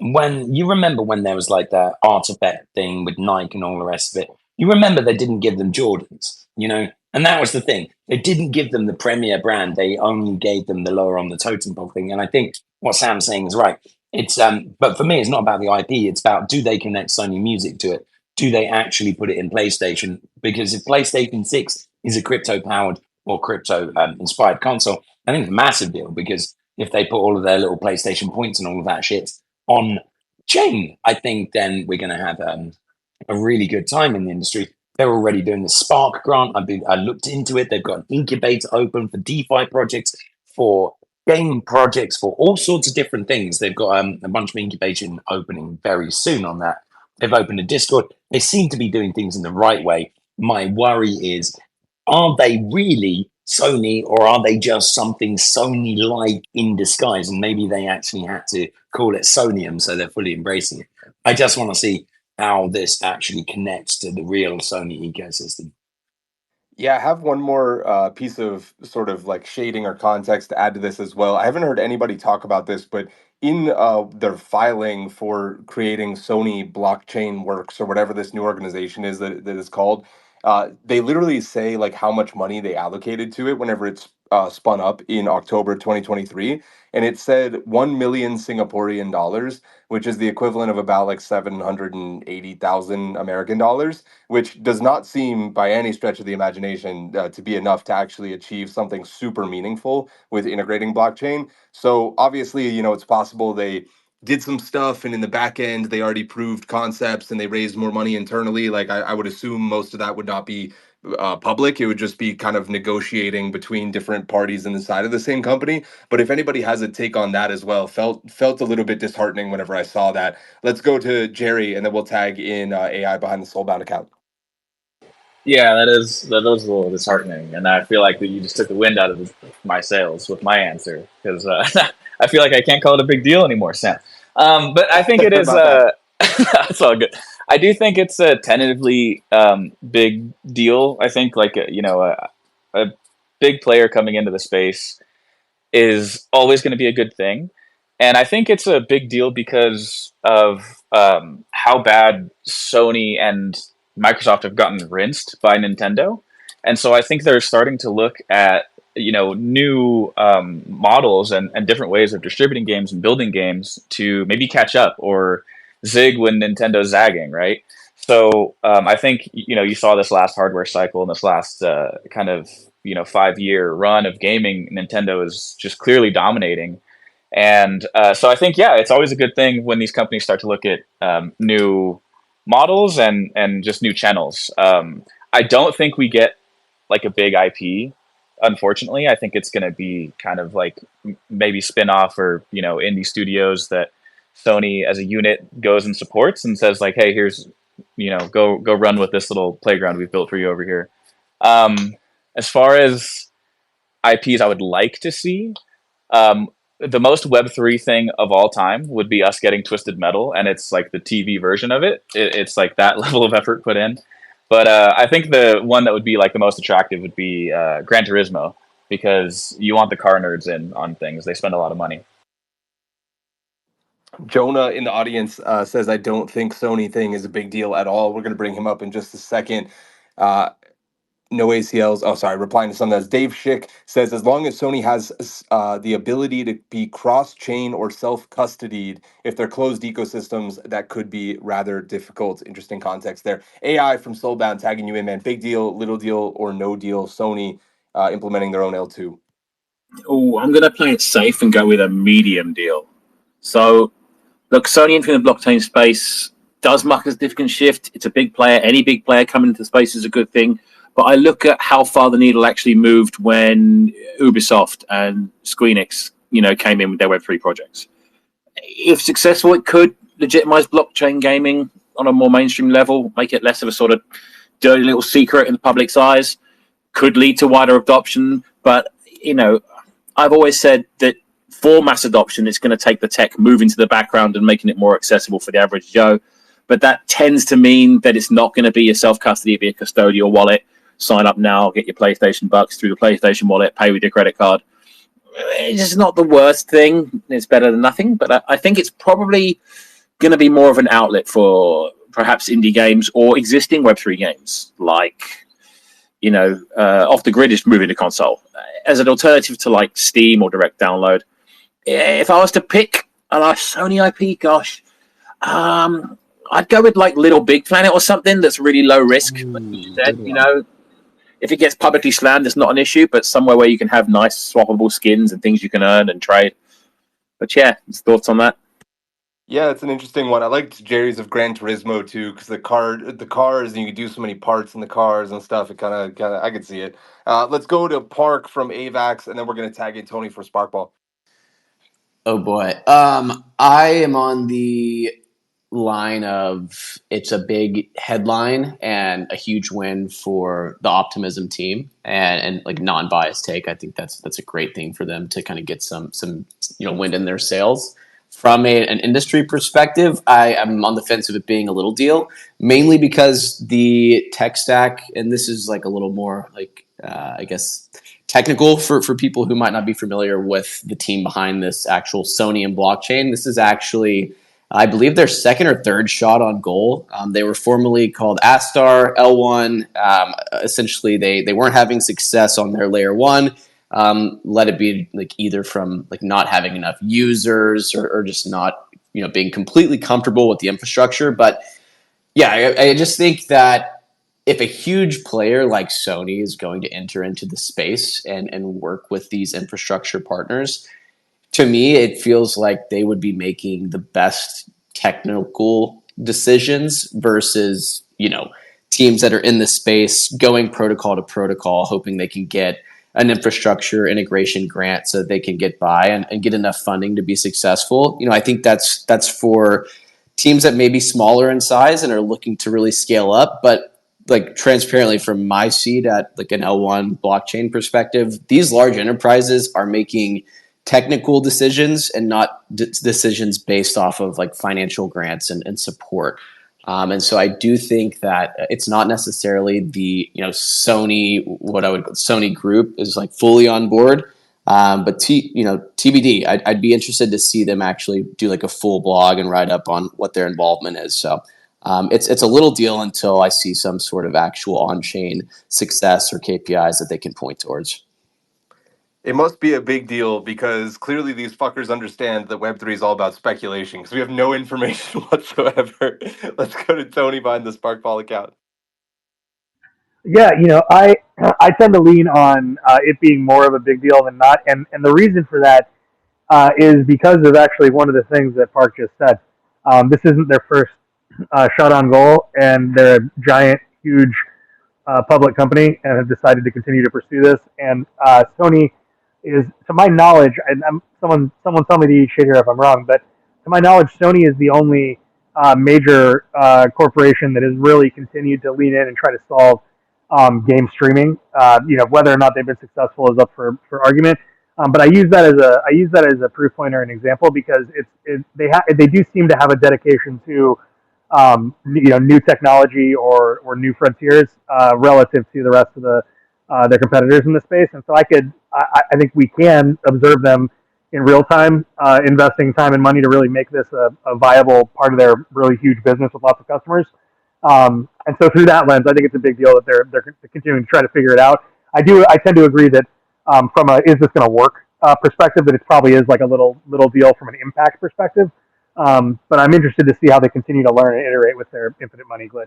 Speaker 3: when you remember when there was like that artifact thing with Nike and all the rest of it, you remember they didn't give them Jordans, and that was the thing. They didn't give them the premier brand. They only gave them the lower on the totem pole thing. And I think what Sam's saying is right. It's but for me, it's not about the IP. It's about, do they connect Sony Music to it? Do they actually put it in PlayStation? Because if PlayStation 6 is a crypto powered or crypto inspired console, I think it's a massive deal, because if they put all of their little PlayStation points and all of that shit on chain, I think then we're going to have a really good time in the industry. They're already doing the Spark grant. I looked into it. They've got an incubator open for DeFi projects, for game projects, for all sorts of different things. They've got a bunch of incubation opening very soon on that. They've opened a Discord. They seem to be doing things in the right way. My worry is, are they really Sony, or are they just something Sony-like in disguise? And maybe they actually had to call it Sonium, so they're fully embracing it. I just want to see how this actually connects to the real Sony ecosystem.
Speaker 1: Yeah, I have one more piece of sort of like shading or context to add to this as well. I haven't heard anybody talk about this, but in their filing for creating Sony Blockchain Works, or whatever this new organization is that is called, they literally say like how much money they allocated to it whenever it's spun up in October 2023. And it said 1 million Singaporean dollars, which is the equivalent of about like 780,000 American dollars, which does not seem by any stretch of the imagination to be enough to actually achieve something super meaningful with integrating blockchain. So obviously, it's possible they did some stuff, and in the back end they already proved concepts and they raised more money internally. Like I would assume most of that would not be public. It would just be kind of negotiating between different parties inside of the same company. But if anybody has a take on that as well, felt a little bit disheartening whenever I saw that. Let's go to Jerry, and then we'll tag in AI behind the Soulbound account.
Speaker 5: Yeah, that is a little disheartening, and I feel like that you just took the wind out of my sails with my answer, because I feel like I can't call it a big deal anymore, Sam. But I think it is. That's all good. I do think it's a tentatively big deal. I think like a big player coming into the space is always going to be a good thing. And I think it's a big deal because of how bad Sony and Microsoft have gotten rinsed by Nintendo. And so I think they're starting to look at, new models and different ways of distributing games and building games to maybe catch up or zig when Nintendo's zagging, right? So I think, you saw this last hardware cycle and this last kind of, 5-year run of gaming, Nintendo is just clearly dominating. And so I think, yeah, it's always a good thing when these companies start to look at new models and just new channels. I don't think we get like a big IP, unfortunately. I think it's going to be kind of like maybe spin-off or, indie studios that Sony as a unit goes and supports and says like, hey, here's, go run with this little playground we've built for you over here. As far as IPs I would like to see, the most Web3 thing of all time would be us getting Twisted Metal, and it's like the TV version of it. It's like that level of effort put in. But I think the one that would be like the most attractive would be Gran Turismo, because you want the car nerds in on things. They spend a lot of money.
Speaker 1: Jonah in the audience says, I don't think Sony thing is a big deal at all. We're going to bring him up in just a second. No ACLs. Oh, sorry. Replying to something else. Dave Schick says, as long as Sony has the ability to be cross-chain or self-custodied, if they're closed ecosystems, that could be rather difficult. Interesting context there. AI from Soulbound tagging you in, man. Big deal, little deal, or no deal. Sony implementing their own L2.
Speaker 9: Oh, I'm going to play it safe and go with a medium deal. So, look, Sony entering the blockchain space does mark a significant shift. It's a big player. Any big player coming into the space is a good thing. But I look at how far the needle actually moved when Ubisoft and Squeenix, came in with their Web3 projects. If successful, it could legitimize blockchain gaming on a more mainstream level, make it less of a sort of dirty little secret in the public's eyes, could lead to wider adoption. But, I've always said that for mass adoption, it's going to take the tech moving to the background and making it more accessible for the average Joe. But that tends to mean that it's not going to be a self-custody via custodial wallet. Sign up now, get your PlayStation bucks through the PlayStation wallet, pay with your credit card. It's just not the worst thing. It's better than nothing. But I think it's probably going to be more of an outlet for perhaps indie games or existing Web3 games, like, off the grid is moving to console. As an alternative to like Steam or direct download. If I was to pick a Sony IP, gosh, I'd go with like Little Big Planet or something that's really low risk. Like you said, if it gets publicly slammed, it's not an issue, but somewhere where you can have nice swappable skins and things you can earn and trade. But yeah, thoughts on that?
Speaker 1: Yeah, it's an interesting one. I liked Jerry's of Gran Turismo too, because the cars, and you can do so many parts in the cars and stuff. It kind of, I could see it. Let's go to Park from AVAX, and then we're gonna tag in Tony for Sparkball.
Speaker 6: Oh boy, I am on the line of it's a big headline and a huge win for the Optimism team, and like non-biased take. I think that's a great thing for them to kind of get some wind in their sails. From an industry perspective, I am on the fence of it being a little deal, mainly because the tech stack, and this is like a little more like I guess technical for people who might not be familiar with the team behind this actual Sony and blockchain. This is actually, I believe, their second or third shot on goal. They were formerly called Astar, L1. Essentially, they weren't having success on their layer one. Let it be like either from like not having enough users or just not being completely comfortable with the infrastructure. But yeah, I just think that if a huge player like Sony is going to enter into the space and work with these infrastructure partners, to me, it feels like they would be making the best technical decisions versus, teams that are in the space going protocol to protocol, hoping they can get an infrastructure integration grant so that they can get by and get enough funding to be successful. I think that's for teams that may be smaller in size and are looking to really scale up. But like transparently from my seat at like an L1 blockchain perspective, these large enterprises are making technical decisions and not decisions based off of like financial grants and support. And so I do think that it's not necessarily the Sony, what I would call Sony group is like fully on board. But TBD, I'd be interested to see them actually do like a full blog and write up on what their involvement is. So it's a little deal until I see some sort of actual on-chain success or KPIs that they can point towards.
Speaker 1: It must be a big deal because clearly these fuckers understand that Web3 is all about speculation because we have no information whatsoever. Let's go to Tony behind the Sparkball account.
Speaker 4: Yeah, I tend to lean on it being more of a big deal than not, and the reason for that is because of actually one of the things that Park just said. This isn't their first shot on goal, and they're a giant, huge public company and have decided to continue to pursue this. And Sony is, to my knowledge, and someone tell me to eat shit here if I'm wrong, but to to my knowledge, Sony is the only major corporation that has really continued to lean in and try to solve game streaming. Whether or not they've been successful is up for argument. But I use that as a proof point or an example because they do seem to have a dedication to new technology or new frontiers relative to the rest of their competitors in the space. And so I think we can observe them in real time, investing time and money to really make this a viable part of their really huge business with lots of customers. And so through that lens, I think it's a big deal that they're continuing to try to figure it out. I tend to agree that from a is this going to work perspective, that it probably is like a little deal from an impact perspective. But I'm interested to see how they continue to learn and iterate with their infinite money glitch.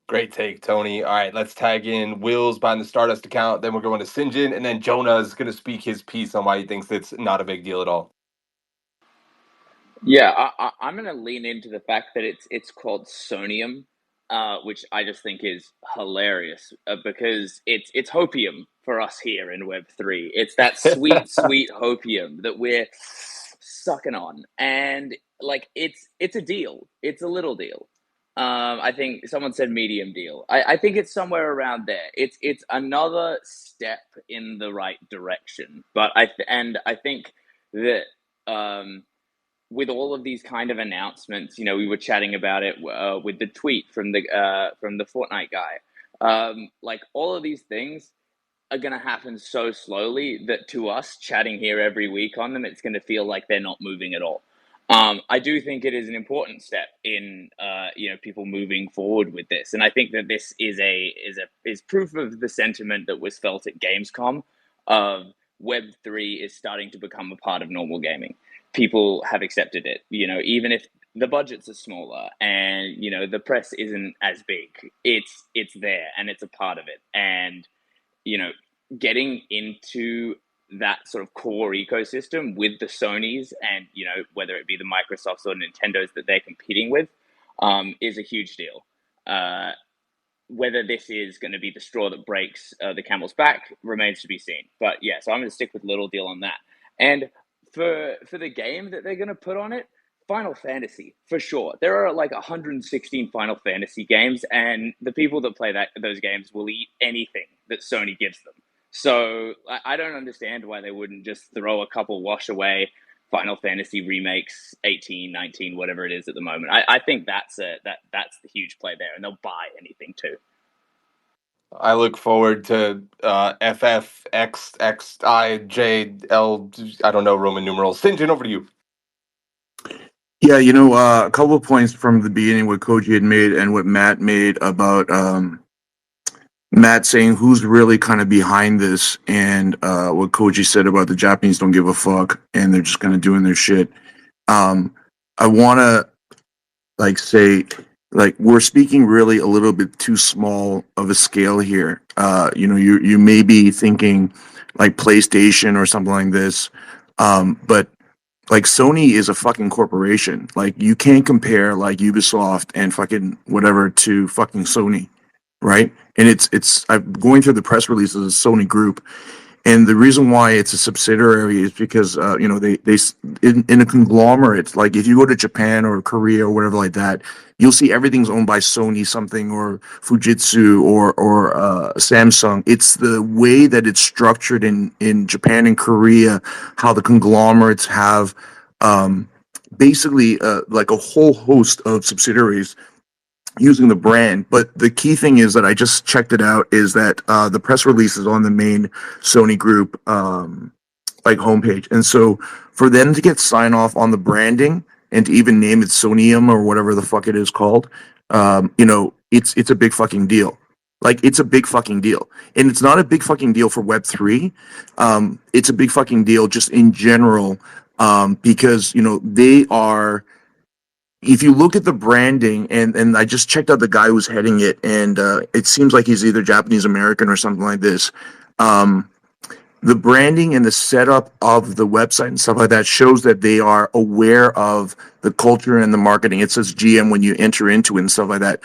Speaker 1: Great take, Tony. All right, let's tag in Will's behind the Stardust account. Then we're going to Sinjin, and then Jonah is going to speak his piece on why he thinks it's not a big deal at all.
Speaker 7: Yeah, I'm going to lean into the fact that it's called Sonium, which I just think is hilarious because it's hopium for us here in Web3. It's that sweet, sweet hopium that we're sucking on, and like it's a deal. It's a little deal. I think someone said medium deal. I think it's somewhere around there. It's another step in the right direction. But I think that with all of these kind of announcements, we were chatting about it with the tweet from the Fortnite guy. Like all of these things are going to happen so slowly that to us chatting here every week on them, it's going to feel like they're not moving at all. I do think it is an important step in people moving forward with this, and I think that this is proof of the sentiment that was felt at Gamescom of Web3 is starting to become a part of normal gaming. People have accepted it, even if the budgets are smaller and the press isn't as big. It's there and it's a part of it, and getting into that sort of core ecosystem with the Sonys and whether it be the Microsofts or Nintendos that they're competing with is a huge deal. Whether this is going to be the straw that breaks the camel's back remains to be seen. But yeah, so I'm going to stick with little deal on that. And for the game that they're going to put on it, Final Fantasy for sure. There are like 116 Final Fantasy games, and the people that play those games will eat anything that Sony gives them. So I don't understand why they wouldn't just throw a couple wash away Final Fantasy remakes, 18, 19, whatever it is at the moment. I think that's the huge play there, and they'll buy anything too.
Speaker 1: I look forward to FFXXIJL, I don't know, Roman numerals. Sinjin, over to you.
Speaker 8: Yeah, a couple of points from the beginning, what Koji had made and what Matt made about Matt saying who's really kind of behind this, and what Koji said about the Japanese don't give a fuck and they're just kind of doing their shit. I want to say we're speaking really a little bit too small of a scale here. You may be thinking like PlayStation or something like this, but like Sony is a fucking corporation. Like you can't compare like Ubisoft and fucking whatever to fucking Sony, right? And I'm going through the press releases of the Sony Group, and the reason why it's a subsidiary is because they in a conglomerate. Like if you go to Japan or Korea or whatever like that, you'll see everything's owned by Sony something or Fujitsu or Samsung. It's the way that it's structured in Japan and Korea, how the conglomerates have basically like a whole host of subsidiaries using the brand. But the key thing is that I just checked it out is that the press release is on the main Sony Group homepage, and so for them to get sign off on the branding and to even name it Sonium or whatever the fuck it is called, it's a big fucking deal. Like it's a big fucking deal, and it's not a big fucking deal for Web3. It's a big fucking deal just in general because they are. If you look at the branding, and I just checked out the guy who's heading it, and it seems like he's either Japanese American or something like this. The branding and the setup of the website and stuff like that shows that they are aware of the culture and the marketing. It says GM when you enter into it and stuff like that.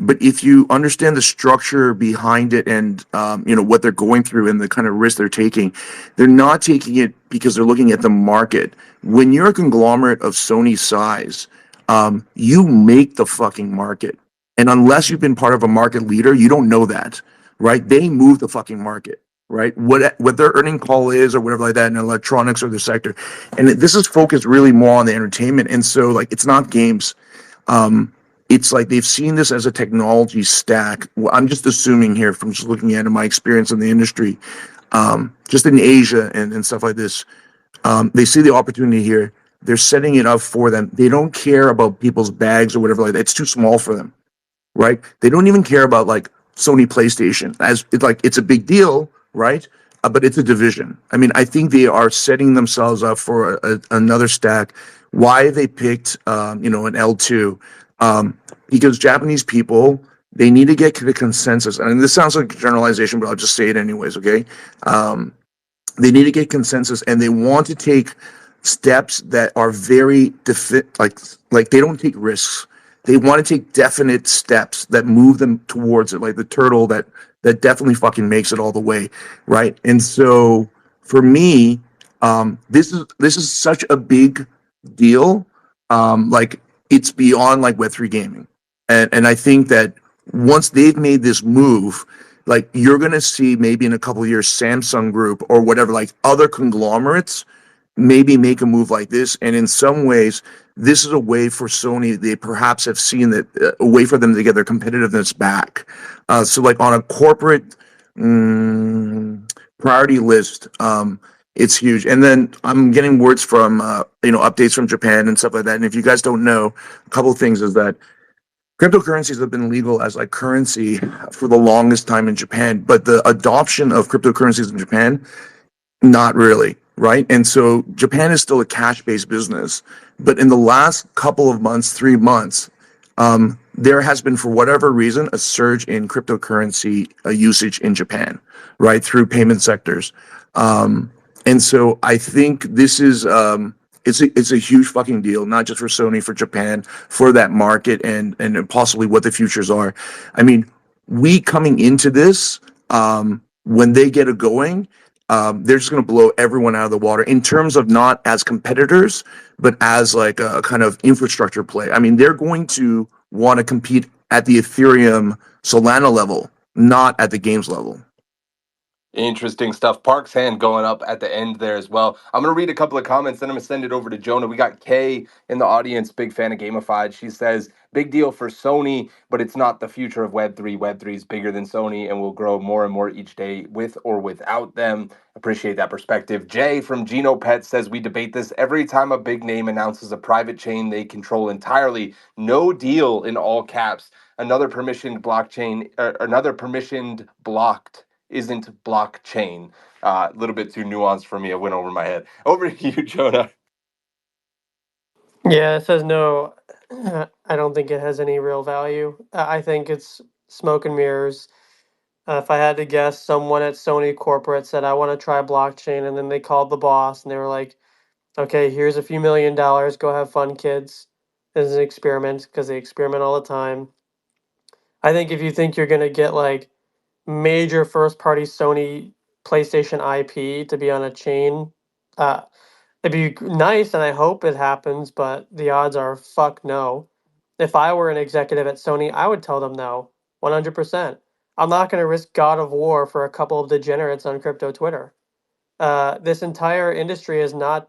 Speaker 8: But if you understand the structure behind it and what they're going through and the kind of risk they're taking, they're not taking it because they're looking at the market. When you're a conglomerate of Sony size, you make the fucking market. And unless you've been part of a market leader, you don't know that, right? They move the fucking market, right? What their earning call is or whatever like that in electronics or the sector. And this is focused really more on the entertainment. And so like it's not games. It's like they've seen this as a technology stack. Well, I'm just assuming here from just looking at my experience in the industry, just in Asia and stuff like this. They see the opportunity here. They're setting it up for them. They don't care about people's bags or whatever like that. It's too small for them, right? They don't even care about like Sony PlayStation as it's like it's a big deal, right? But it's a division. I mean, I think they are setting themselves up for another stack. Why they picked, an L2, because Japanese people they need to get to the consensus. And this sounds like a generalization, but I'll just say it anyways. Okay, they need to get consensus, and they want to take steps that are very like they don't take risks. They want to take definite steps that move them towards it, like the turtle that definitely fucking makes it all the way, right? And so for me, this is such a big deal. Like it's beyond like Web3 gaming, and I think that once they've made this move, like you're gonna see maybe in a couple of years, Samsung Group or whatever, like other conglomerates maybe make a move like this. And in some ways, this is a way for Sony, they perhaps have seen that a way for them to get their competitiveness back. So like on a corporate priority list, it's huge. And then I'm getting words from, updates from Japan and stuff like that. And if you guys don't know, a couple of things is that cryptocurrencies have been legal as like currency for the longest time in Japan, but the adoption of cryptocurrencies in Japan, not really, right? And so Japan is still a cash-based business, but in the last couple of months, 3 months, there has been, for whatever reason, a surge in cryptocurrency usage in Japan, right, through payment sectors. And so I think this is it's a huge fucking deal, not just for Sony, for Japan, for that market, and possibly what the futures are. I mean, we coming into this, when they get it going, they're just going to blow everyone out of the water in terms of not as competitors, but as like a kind of infrastructure play. I mean, they're going to want to compete at the Ethereum Solana level, not at the games level.
Speaker 1: Interesting stuff. Park's hand going up at the end there as well. I'm going to read a couple of comments, then I'm going to send it over to Jonah. We got Kay in the audience, big fan of Gamified. She says, big deal for Sony, but it's not the future of Web3. Web3 is bigger than Sony and will grow more and more each day with or without them. Appreciate that perspective. Jay from Geno Pet says, we debate this every time a big name announces a private chain they control entirely. No deal in all caps. Another permissioned blockchain, another permissioned blocked isn't blockchain. A little bit too nuanced for me. I went over my head. Over to you, Jonah.
Speaker 13: Yeah, it says no. I don't think it has any real value. I think it's smoke and mirrors. If I had to guess, someone at Sony corporate said, I want to try blockchain. And then they called the boss and they were like, okay, here's a few $1 million. Go have fun, kids. This is an experiment because they experiment all the time. I think if you think you're going to get like major first party Sony PlayStation IP to be on a chain, uh, it'd be nice, and I hope it happens, but the odds are fuck no. If I were an executive at Sony, I would tell them no, 100%. I'm not going to risk God of War for a couple of degenerates on crypto Twitter. This entire industry is not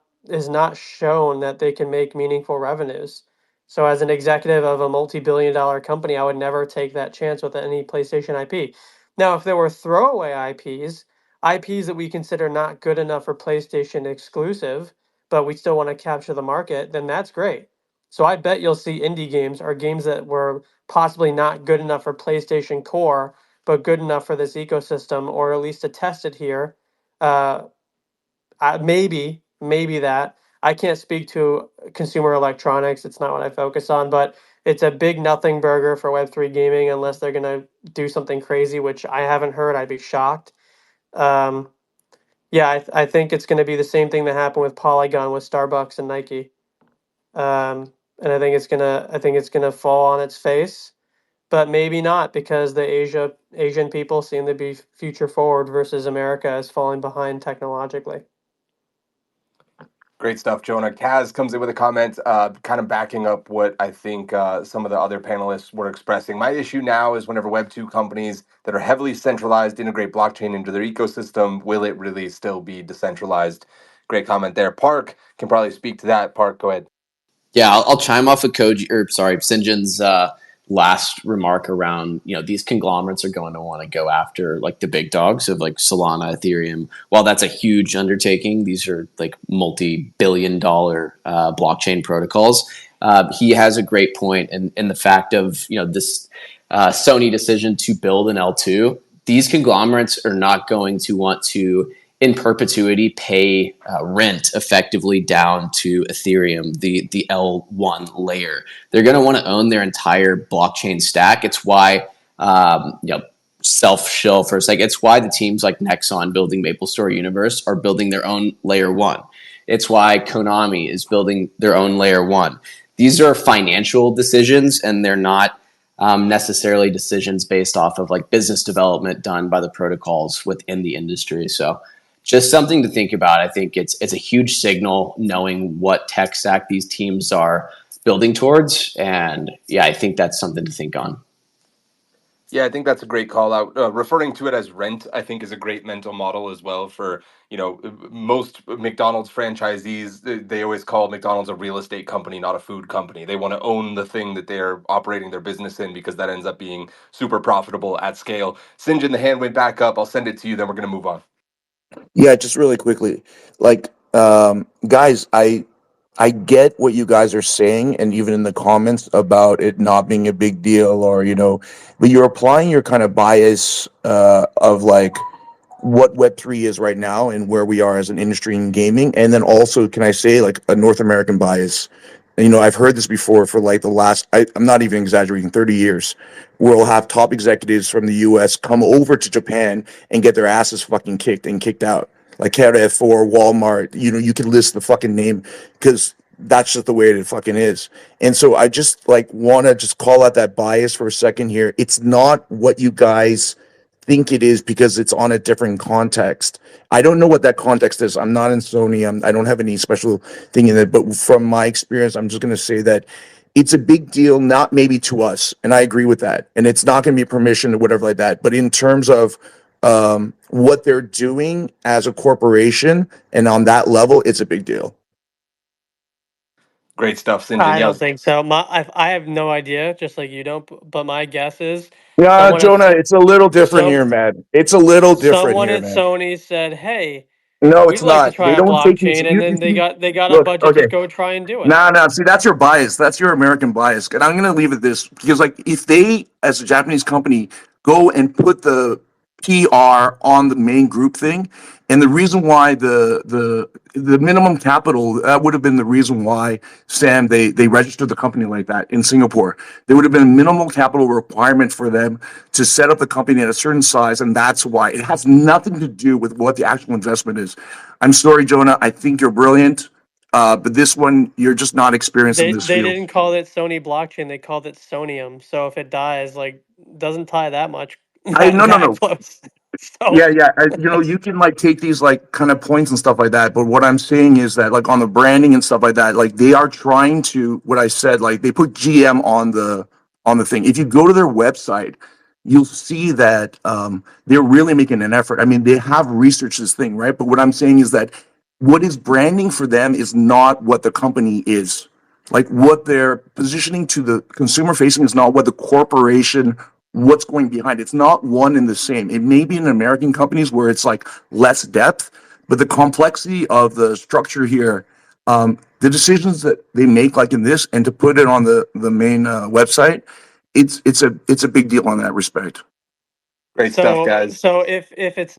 Speaker 13: shown that they can make meaningful revenues. So as an executive of a multi-billion-dollar company, I would never take that chance with any PlayStation IP. Now, if there were throwaway IPs that we consider not good enough for PlayStation exclusive, but we still want to capture the market, then that's great. So I bet you'll see indie games or games that were possibly not good enough for PlayStation Core, but good enough for this ecosystem, or at least to test it here. Maybe that. I can't speak to consumer electronics. It's not what I focus on, but it's a big nothing burger for Web3 gaming unless they're going to do something crazy, which I haven't heard. I'd be shocked. Yeah, I think it's going to be the same thing that happened with Polygon with Starbucks and Nike. And I think it's gonna fall on its face. but maybe not, because the Asian people seem to be future forward versus America is falling behind technologically.
Speaker 1: Great stuff, Jonah. Kaz comes in with a comment, kind of backing up what I think some of the other panelists were expressing. My issue now is whenever Web2 companies that are heavily centralized integrate blockchain into their ecosystem, will it really still be decentralized? Great comment there. Park can probably speak to that. Park, go ahead.
Speaker 6: Yeah, I'll chime off of Sinjin's last remark around, these conglomerates are going to want to go after like the big dogs of like Solana, Ethereum. While that's a huge undertaking, these are like multi-billion-dollar blockchain protocols. He has a great point in the fact of this Sony decision to build an L2. These conglomerates are not going to want to in perpetuity pay rent effectively down to Ethereum, the L1 layer. They're going to want to own their entire blockchain stack. It's why self-shill for a sec. It's why the teams like Nexon building MapleStory Universe are building their own layer one. It's why Konami is building their own layer one. These are financial decisions, and they're not necessarily decisions based off of like business development done by the protocols within the industry. So just something to think about. I think it's a huge signal knowing what tech stack these teams are building towards. And yeah, I think that's something to think on.
Speaker 1: Yeah, I think that's a great call out. Referring to it as rent, I think, is a great mental model as well for, most McDonald's franchisees. They always call McDonald's a real estate company, not a food company. They want to own the thing that they're operating their business in because that ends up being super profitable at scale. Sinjin, the hand went back up. I'll send it to you, then we're going to move on.
Speaker 8: Yeah, just really quickly, like, guys, I get what you guys are saying, and even in the comments about it not being a big deal, or but you're applying your kind of bias of like what Web3 is right now and where we are as an industry in gaming, and then also, can I say, like, a North American bias? And, I've heard this before for like the last, I'm not even exaggerating, 30 years, where we'll have top executives from the US come over to Japan and get their asses fucking kicked and kicked out. Like Carrefour, Walmart, you can list the fucking name, because that's just the way it fucking is. And so I just like want to just call out that bias for a second here. It's not what you guys think it is, because it's on a different context. I don't know what that context is. I'm not in Sony. I don't have any special thing in it. But from my experience, I'm just going to say that it's a big deal, not maybe to us. And I agree with that. And it's not going to be permission or whatever like that. But in terms of what they're doing as a corporation and on that level, it's a big deal.
Speaker 1: Great stuff, Sinjin.
Speaker 13: I don't think so. I have no idea, just like you don't. But my guess is
Speaker 8: Yeah, Jonah, it's a little different here, man. It's a little different
Speaker 13: someone
Speaker 8: here,
Speaker 13: at
Speaker 8: man.
Speaker 13: Sony said, "Hey,
Speaker 8: No,
Speaker 13: we'd
Speaker 8: it's
Speaker 13: like to
Speaker 8: not.
Speaker 13: try
Speaker 8: They
Speaker 13: a
Speaker 8: don't take these.
Speaker 13: blockchain," and then they got a
Speaker 8: Look,
Speaker 13: budget to
Speaker 8: okay.
Speaker 13: go try and do it.
Speaker 8: No. See, that's your bias. That's your American bias. And I'm going to leave it this, because, like, if they, as a Japanese company, go and put the PR on the main group thing, and the reason why the minimum capital, that would have been the reason why, Sam, they registered the company like that in Singapore. There would have been a minimal capital requirement for them to set up the company at a certain size, and that's why. It has nothing to do with what the actual investment is. I'm sorry, Jonah. I think you're brilliant. But this one, you're just not experienced in this
Speaker 13: They
Speaker 8: field.
Speaker 13: didn't call it Sony blockchain; they called it Sonium. So if it dies, like, doesn't tie that much that close. So
Speaker 8: Yeah. You can like take these like kind of points and stuff like that. But what I'm saying is that, like, on the branding and stuff like that, like, they are trying to, what I said, like, they put GM on the thing. If you go to their website, you'll see that they're really making an effort. I mean, they have researched this thing, right? But what I'm saying is that what is branding for them is not what the company is. Like, what they're positioning to the consumer facing is not what the corporation, what's going behind. It's not one and the same. It may be in American companies where it's like less depth, but the complexity of the structure here, the decisions that they make, like in this, and to put it on the main website, it's a big deal on that respect.
Speaker 1: Great stuff, guys.
Speaker 13: So if it's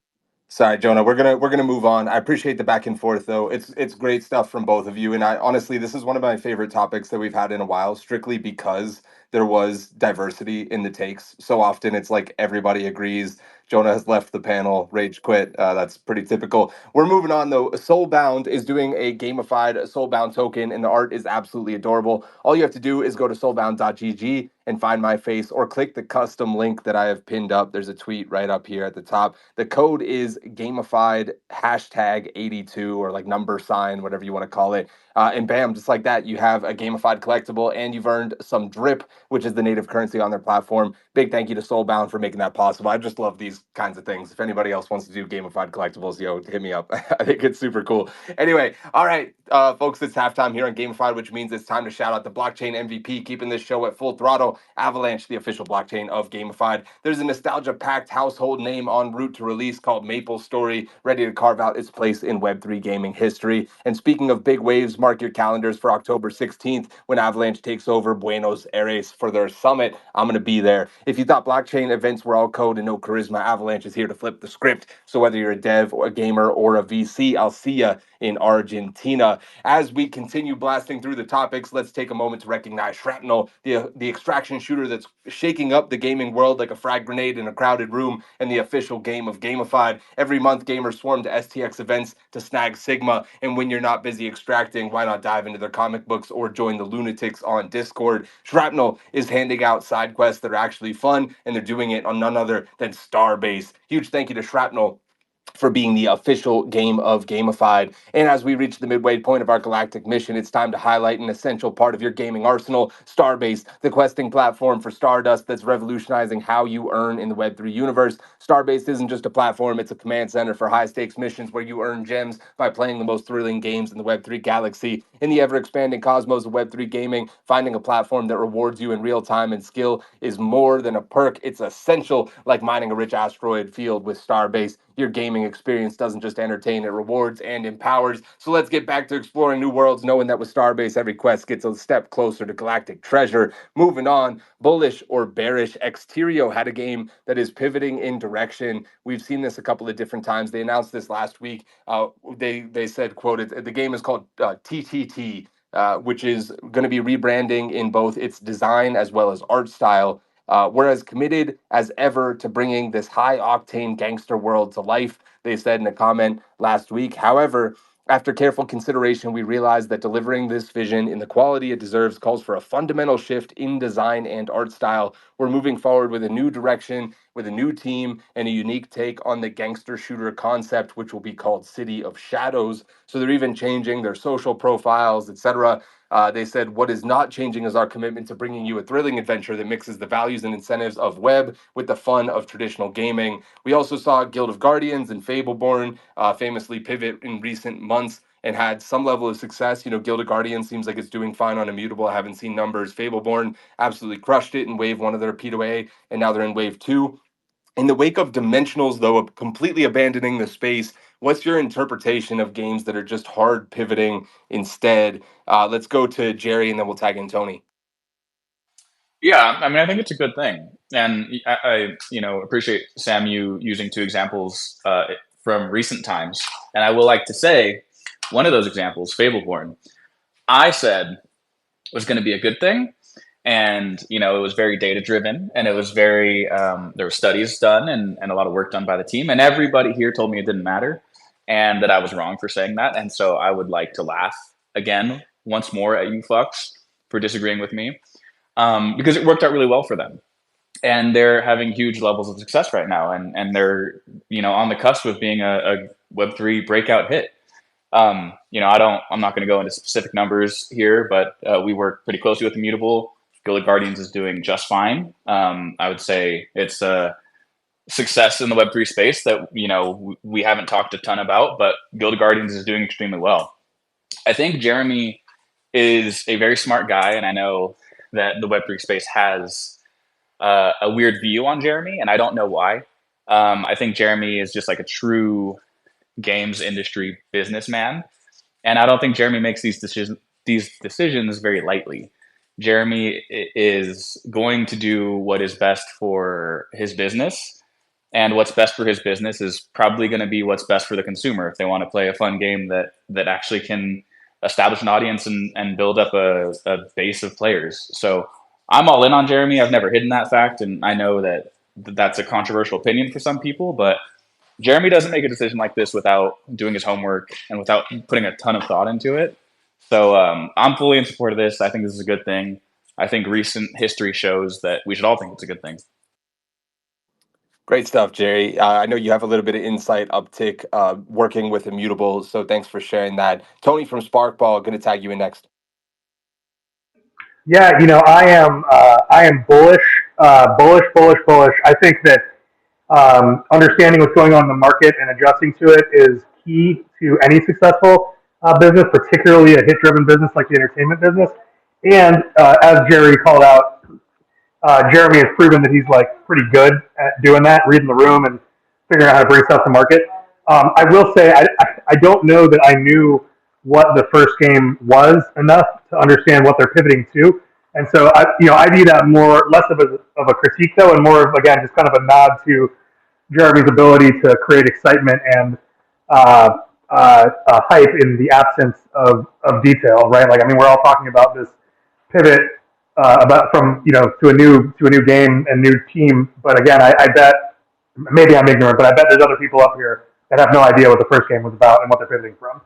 Speaker 1: Sorry, Jonah. We're gonna move on. I appreciate the back and forth, though. It's great stuff from both of you, and I honestly, this is one of my favorite topics that we've had in a while, strictly because there was diversity in the takes. So often it's like everybody agrees. Jonah has left the panel, rage quit. That's pretty typical. We're moving on though. Soulbound is doing a gamified Soulbound token, and the art is absolutely adorable. All you have to do is go to soulbound.gg and find my face, or click the custom link that I have pinned up. There's a tweet right up here at the top. The code is gamified hashtag 82, or like number sign, whatever you want to call it. And bam, just like that, you have a gamified collectible, and you've earned some drip, which is the native currency on their platform. Big thank you to Soulbound for making that possible. I just love these kinds of things. If anybody else wants to do gamified collectibles, hit me up. I think it's super cool. Anyway, all right, folks, it's halftime here on Gamified, which means it's time to shout out the blockchain MVP, keeping this show at full throttle. Avalanche, the official blockchain of Gamified. There's a nostalgia-packed household name en route to release called MapleStory, ready to carve out its place in Web3 gaming history. And speaking of big waves, mark your calendars for October 16th when Avalanche takes over Buenos Aires for their summit. I'm going to be there. If you thought blockchain events were all code and no charisma, Avalanche is here to flip the script. So whether you're a dev or a gamer or a VC, I'll see ya in Argentina. As we continue blasting through the topics, let's take a moment to recognize Shrapnel, the extraction shooter that's shaking up the gaming world like a frag grenade in a crowded room, and the official game of Gamified. Every month, gamers swarm to STX events to snag Sigma, and when you're not busy extracting, why not dive into their comic books or join the lunatics on Discord? Shrapnel is handing out side quests that are actually fun, and they're doing it on none other than Starbase. Huge thank you to Shrapnel for being the official game of Gamified. And as we reach the midway point of our galactic mission, it's time to highlight an essential part of your gaming arsenal, Starbase, the questing platform for Stardust that's revolutionizing how you earn in the Web3 universe. Starbase isn't just a platform, it's a command center for high-stakes missions where you earn gems by playing the most thrilling games in the Web3 galaxy. In the ever-expanding cosmos of Web3 gaming, finding a platform that rewards you in real time and skill is more than a perk, it's essential, like mining a rich asteroid field with Starbase. Your gaming experience doesn't just entertain, it rewards and empowers. So let's get back to exploring new worlds, knowing that with Starbase, every quest gets a step closer to galactic treasure. Moving on, bullish or bearish, Xterio had a game that is pivoting in direction. We've seen this a couple of different times. They announced this last week. They said, quoted, the game is called TTT, which is going to be rebranding in both its design as well as art style. We're as committed as ever to bringing this high-octane gangster world to life, they said in a comment last week. However, after careful consideration, we realized that delivering this vision in the quality it deserves calls for a fundamental shift in design and art style. We're moving forward with a new direction, with a new team, and a unique take on the gangster shooter concept, which will be called City of Shadows. So they're even changing their social profiles, etc. They said, what is not changing is our commitment to bringing you a thrilling adventure that mixes the values and incentives of web with the fun of traditional gaming. We also saw Guild of Guardians and Fableborn famously pivot in recent months and had some level of success. Guild of Guardians seems like it's doing fine on Immutable. I haven't seen numbers. Fableborn absolutely crushed it in Wave 1 of their P2A, and now they're in Wave 2. In the wake of Dimensionals, though, of completely abandoning the space, what's your interpretation of games that are just hard pivoting instead? Let's go to Jerry, and then we'll tag in Tony.
Speaker 5: Yeah, I mean, I think it's a good thing, and I appreciate Sam you using two examples from recent times, and I will like to say one of those examples, Fableborn, I said was going to be a good thing. And, it was very data driven, and it was very, there were studies done and a lot of work done by the team. And everybody here told me it didn't matter and that I was wrong for saying that. And so I would like to laugh again once more at you fucks for disagreeing with me, because it worked out really well for them. And they're having huge levels of success right now. And they're, on the cusp of being a Web3 breakout hit. I'm not going to go into specific numbers here, but we work pretty closely with Immutable. Guild of Guardians is doing just fine. I would say it's a success in the Web3 space that, we haven't talked a ton about, but Guild of Guardians is doing extremely well. I think Jeremy is a very smart guy, and I know that the Web3 space has a weird view on Jeremy, and I don't know why. I think Jeremy is just like a true games industry businessman, and I don't think Jeremy makes these decisions very lightly. Jeremy is going to do what is best for his business, and what's best for his business is probably going to be what's best for the consumer if they want to play a fun game that actually can establish an audience and build up a base of players. So I'm all in on Jeremy. I've never hidden that fact, and I know that that's a controversial opinion for some people, but Jeremy doesn't make a decision like this without doing his homework and without putting a ton of thought into it. So I'm fully in support of this. I think this is a good thing. I think recent history shows that we should all think it's a good thing.
Speaker 1: Great stuff, Jerry. I know you have a little bit of insight uptick working with Immutable, so thanks for sharing that. Tony from Sparkball, going to tag you in next.
Speaker 4: Yeah, I am bullish. I think that understanding what's going on in the market and adjusting to it is key to any successful business, particularly a hit-driven business like the entertainment business. And as Jerry called out, Jeremy has proven that he's like pretty good at doing that, reading the room and figuring out how to bring stuff to market. I will say I don't know that I knew what the first game was enough to understand what they're pivoting to, and so I view that more less of a critique though, and more of again just kind of a nod to Jeremy's ability to create excitement and hype in the absence of detail, right? Like I mean, we're all talking about this pivot about from to a new game and new team. But again, I bet maybe I'm ignorant, but I bet there's other people up here that have no idea what the first game was about and what they're pivoting from.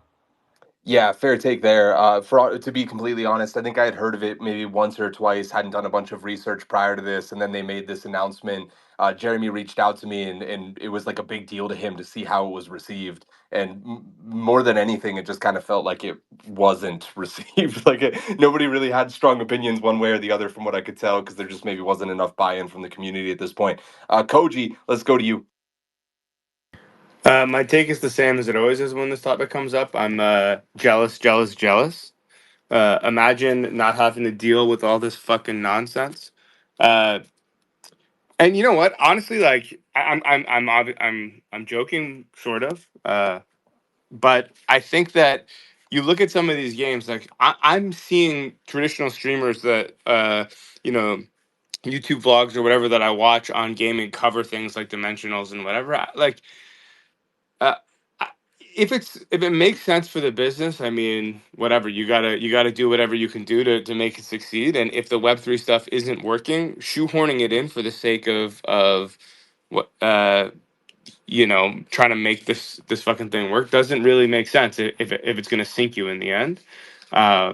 Speaker 1: Yeah, fair take there. To be completely honest, I think I had heard of it maybe once or twice. Hadn't done a bunch of research prior to this, and then they made this announcement. Jeremy reached out to me, and it was like a big deal to him to see how it was received. And more than anything, it just kind of felt like it wasn't received. Nobody really had strong opinions one way or the other, from what I could tell, because there just maybe wasn't enough buy-in from the community at this point. Koji, let's go to you.
Speaker 11: My take is the same as it always is when this topic comes up. I'm jealous. Imagine not having to deal with all this fucking nonsense. And you know what? Honestly, like I'm joking, sort of. But I think that you look at some of these games, like I'm seeing traditional streamers that YouTube vlogs or whatever that I watch on gaming cover things like dimensionals and whatever. Like uh, I- if it makes sense for the business, I mean, whatever, you gotta do whatever you can do to make it succeed. And if the Web3 stuff isn't working, shoehorning it in for the sake of what trying to make this fucking thing work doesn't really make sense if it's going to sink you in the end. Uh,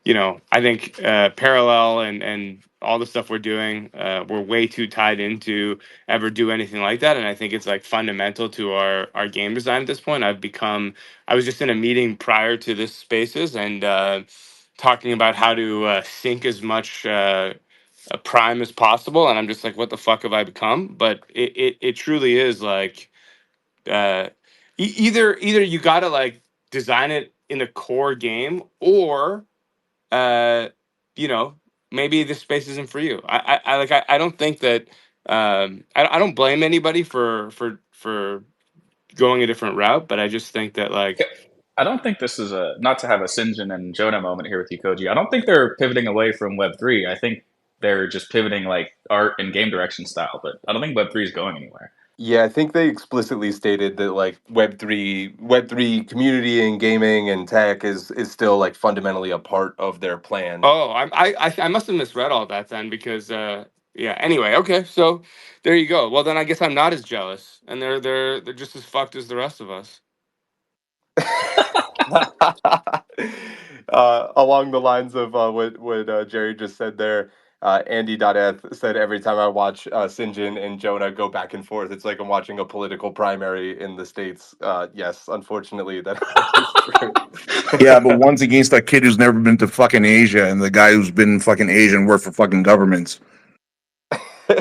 Speaker 11: I think parallel and all the stuff we're doing, we're way too tied into ever do anything like that. And I think it's like fundamental to our game design at this point. I was just in a meeting prior to this spaces and talking about how to sync as much a prime as possible. And I'm just like, what the fuck have I become? But it truly is like, uh, either you gotta like design it in the core game, or uh, you know maybe this space isn't for you. I don't think that I don't blame anybody for going a different route, but I just think that like
Speaker 5: I don't think this is a, not to have a Sinjin and Jonah moment here with you, Koji. I don't think they're pivoting away from Web3. I think they're just pivoting like art and game direction style, but I don't think Web3 is going anywhere.
Speaker 1: Yeah, I think they explicitly stated that like Web3 community and gaming and tech is still like fundamentally a part of their plan.
Speaker 11: oh I must have misread all that then because yeah, anyway, okay, so there you go. Well, then I guess I'm not as jealous, and they're just as fucked as the rest of us.
Speaker 1: Along the lines of what Jerry just said there, Andy.eth said every time I watch Sinjin and Jonah go back and forth, it's like I'm watching a political primary in the States. Yes, unfortunately, that is true.
Speaker 8: Yeah, but one's against that kid who's never been to fucking Asia and the guy who's been in fucking Asia and worked for fucking governments.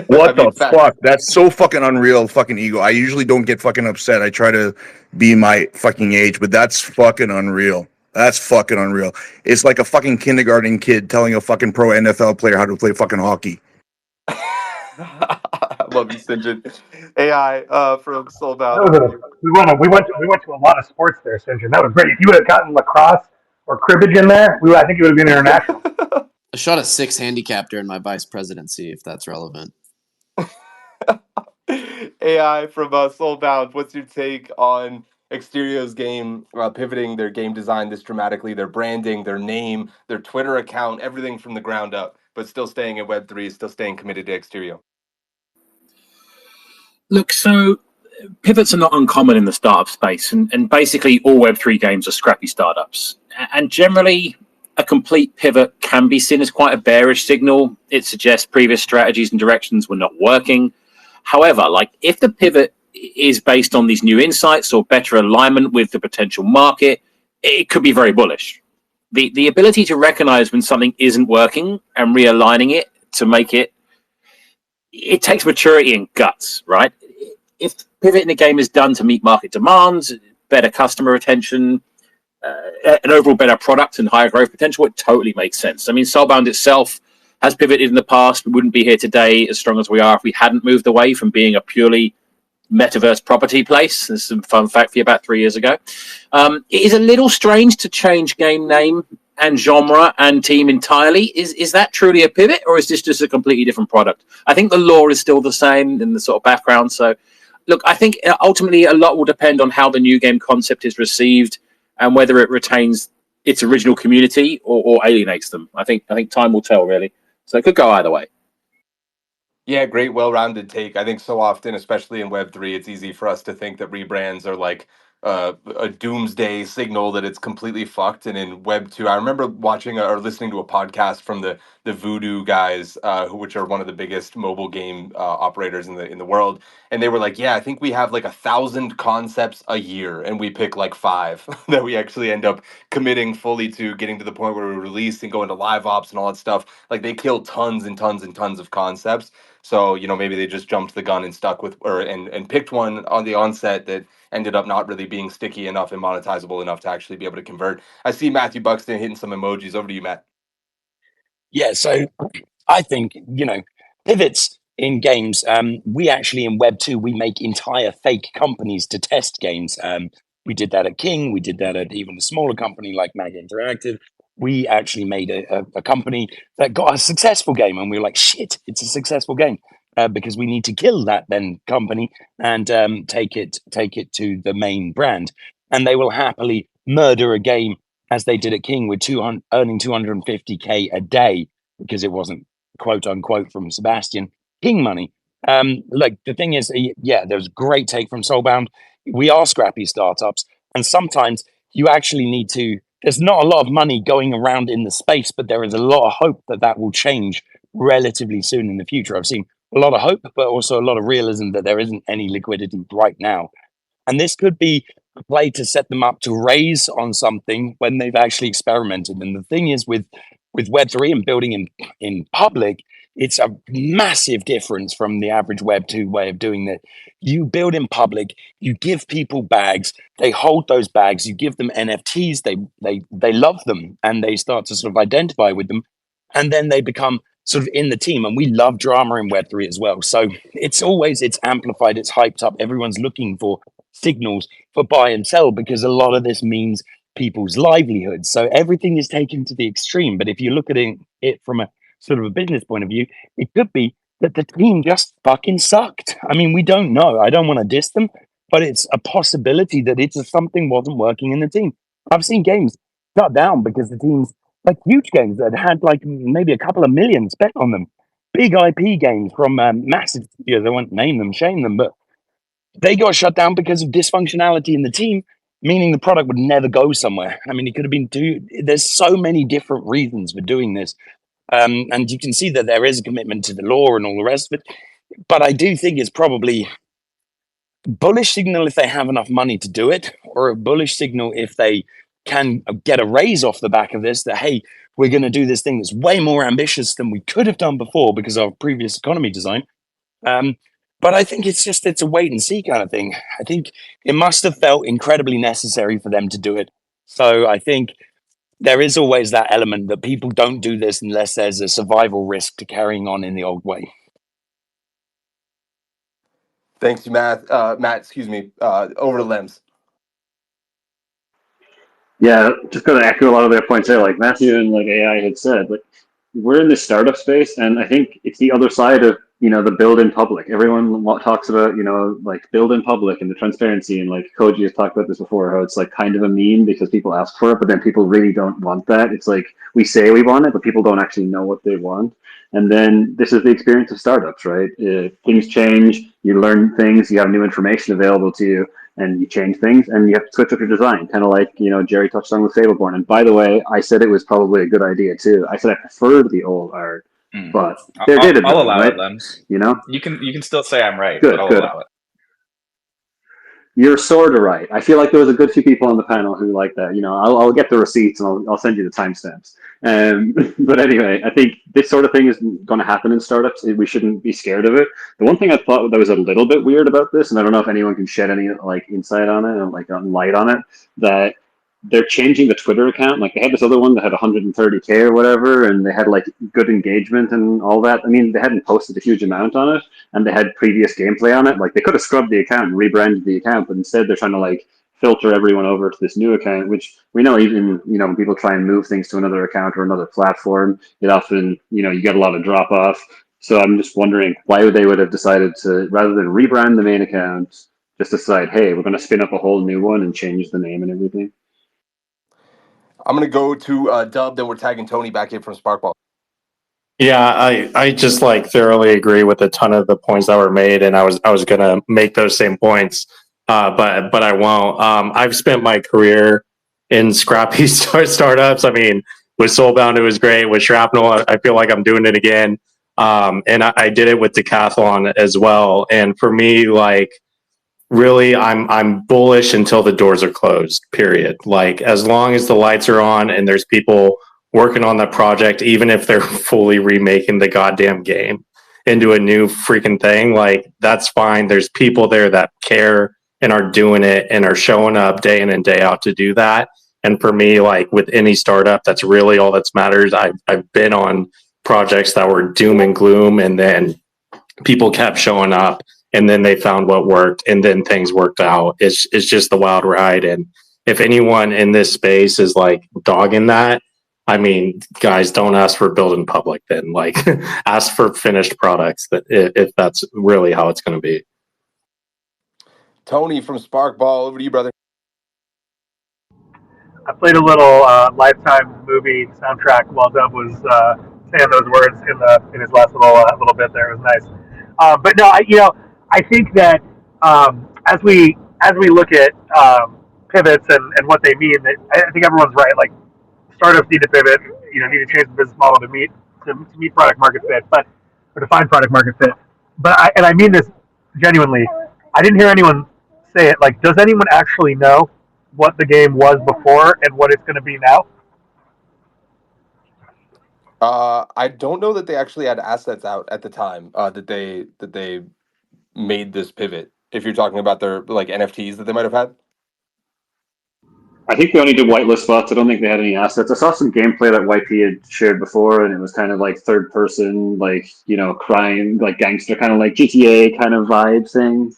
Speaker 8: What the fuck? That's so fucking unreal, fucking ego. I usually don't get fucking upset. I try to be my fucking age, but that's fucking unreal. That's fucking unreal. It's like a fucking kindergarten kid telling a fucking pro NFL player how to play fucking hockey.
Speaker 1: I love you, Sinjin. AI from Soulbound.
Speaker 4: We went to a lot of sports there, Sinjin. That was great. If you would have gotten lacrosse or cribbage in there, I think it would have been international.
Speaker 6: I shot a 6 handicap during my vice presidency, if that's relevant.
Speaker 1: AI from Soulbound, what's your take on Xterio's game pivoting their game design this dramatically, their branding, their name, their Twitter account, everything from the ground up? but still staying in Web3, still staying committed to Xterio?
Speaker 9: Look, so pivots are not uncommon in the startup space, and basically all Web3 games are scrappy startups. And generally, a complete pivot can be seen as quite a bearish signal. It suggests previous strategies and directions were not working. However, like if the pivot is based on these new insights or better alignment with the potential market, it could be very bullish. The ability to recognize when something isn't working and realigning it to make it takes maturity and guts, right? If pivoting a game is done to meet market demands, better customer retention, an overall better product and higher growth potential, it totally makes sense. I mean, Soulbound itself has pivoted in the past. We wouldn't be here today as strong as we are if we hadn't moved away from being a purely metaverse property place. This is a fun fact for you about 3 years ago. It is a little strange to change game name and genre and team entirely. Is that truly a pivot, or is this just a completely different product? I think the lore is still the same in the sort of background. So, look, I think ultimately a lot will depend on how the new game concept is received and whether it retains its original community or alienates them. I think time will tell, really. So it could go either way.
Speaker 1: Yeah, great, well-rounded take. I think so often, especially in Web3, it's easy for us to think that rebrands are like a doomsday signal that it's completely fucked. And in Web2, I remember watching or listening to a podcast from the Voodoo guys, which are one of the biggest mobile game operators in the world, and they were like, "Yeah, I think we have like 1,000 concepts a year, and we pick like 5 that we actually end up committing fully to, getting to the point where we release and go into live ops and all that stuff. Like they kill tons and tons and tons of concepts." So, maybe they just jumped the gun and stuck with and picked one on the onset that ended up not really being sticky enough and monetizable enough to actually be able to convert. I see Matthew Buxton hitting some emojis. Over to you, Matt.
Speaker 3: Yeah, so I think, pivots in games, we actually in Web2, we make entire fake companies to test games. We did that at King. We did that at even a smaller company like Mag Interactive. We actually made a company that got a successful game, and we were like, shit, it's a successful game, because we need to kill that then company and take it to the main brand. And they will happily murder a game as they did at King with earning 250K a day because it wasn't quote unquote from Sebastian King money. Like the thing is, yeah, there's a great take from Soulbound. We are scrappy startups, and sometimes you actually need to. There's not a lot of money going around in the space, but there is a lot of hope that will change relatively soon in the future. I've seen a lot of hope, but also a lot of realism that there isn't any liquidity right now. And this could be a play to set them up to raise on something when they've actually experimented. And the thing is with Web3 and building in public, it's a massive difference from the average Web2 way of doing that. You build in public, you give people bags, they hold those bags, you give them NFTs, they love them, and they start to sort of identify with them, and then they become sort of in the team. And we love drama in Web3 as well. So it's amplified, it's hyped up. Everyone's looking for signals for buy and sell because a lot of this means people's livelihoods. So everything is taken to the extreme. But if you look at it from a sort of a business point of view, it could be that the team just fucking sucked. I mean, we don't know. I don't want to diss them, but it's a possibility that something wasn't working in the team. I've seen games shut down because the teams, like huge games that had like maybe a couple of million spent on them, big IP games from massive studios. I won't name them, shame them, but they got shut down because of dysfunctionality in the team, meaning the product would never go somewhere. I mean, it could have been there's so many different reasons for doing this. And you can see that there is a commitment to the law and all the rest of it. But I do think it's probably a bullish signal if they have enough money to do it, or a bullish signal if they can get a raise off the back of this, that, hey, we're going to do this thing that's way more ambitious than we could have done before because of our previous economy design. But I think it's a wait and see kind of thing. I think it must have felt incredibly necessary for them to do it. So I think there is always that element that people don't do this unless there's a survival risk to carrying on in the old way.
Speaker 1: Thanks, Matt. Matt, excuse me. Over to Lems.
Speaker 12: Yeah, just going to echo a lot of their points there. Like Matthew and like AI had said, like we're in the startup space, and I think it's the other side of the build in public. Everyone talks about, like build in public and the transparency. And like Koji has talked about this before, how it's like kind of a meme because people ask for it, but then people really don't want that. It's like we say we want it, but people don't actually know what they want. And then this is the experience of startups, right? Things change, you learn things, you have new information available to you, and you change things, and you have to switch up your design, kind of like Jerry touched on with StableBorn. And by the way, I said it was probably a good idea too. I said I preferred the old art, but they did it,
Speaker 5: I'll allow
Speaker 12: right?
Speaker 5: it, Lems.
Speaker 12: You know,
Speaker 5: you can still say I'm right,
Speaker 12: good,
Speaker 5: but I'll
Speaker 12: good.
Speaker 5: allow it.
Speaker 12: You're sort of right. I feel like there was a good few people on the panel who like that. I'll get the receipts and I'll send you the timestamps. But anyway, I think this sort of thing is going to happen in startups. We shouldn't be scared of it. The one thing I thought that was a little bit weird about this, and I don't know if anyone can shed any like insight on it or like light on it, that they're changing the Twitter account. Like they had this other one that had 130K or whatever, and they had like good engagement and all that. I mean, they hadn't posted a huge amount on it, and they had previous gameplay on it. Like they could have scrubbed the account and rebranded the account, but instead they're trying to like filter everyone over to this new account, which we know even when people try and move things to another account or another platform, it often you get a lot of drop off. So I'm just wondering why they would have decided to, rather than rebrand the main account, just decide, hey, we're going to spin up a whole new one and change the name and everything.
Speaker 1: I'm going to go to Dub, then we're tagging Tony back in from Sparkball.
Speaker 10: Yeah, I just like thoroughly agree with a ton of the points that were made, and I was gonna make those same points, but I won't. I've spent my career in scrappy startups. I mean, with Soulbound it was great. With Shrapnel, I feel like I'm doing it again, and I did it with Decathlon as well. And for me, like, really, I'm bullish until the doors are closed. Period. Like, as long as the lights are on and there's people working on that project, even if they're fully remaking the goddamn game into a new freaking thing, like that's fine. There's people there that care and are doing it and are showing up day in and day out to do that. And for me, like with any startup, that's really all that matters. I've been on projects that were doom and gloom, and then people kept showing up, and then they found what worked, and then things worked out. It's just the wild ride. And if anyone in this space is like dogging that, I mean, guys, don't ask for build in public then. Like, ask for finished products, that if that's really how it's going to be.
Speaker 1: Tony from Sparkball, over to you, brother.
Speaker 4: I played a little Lifetime movie soundtrack while Dub was saying those words in his last little bit there. It was nice. But no, I think that as we look at pivots and what they mean, I think everyone's right. Like startups need to pivot, need to change the business model to meet product market fit, or to find product market fit. But I mean this genuinely. I didn't hear anyone say it. Like, does anyone actually know what the game was before and what it's going to be now?
Speaker 1: I don't know that they actually had assets out at the time that they made this pivot. If you're talking about their like NFTs that they might have had.
Speaker 12: I think they only did whitelist spots. I don't think they had any assets. I saw some gameplay that YP had shared before, and it was kind of like third person, like, crime, like gangster, kind of like GTA kind of vibe thing.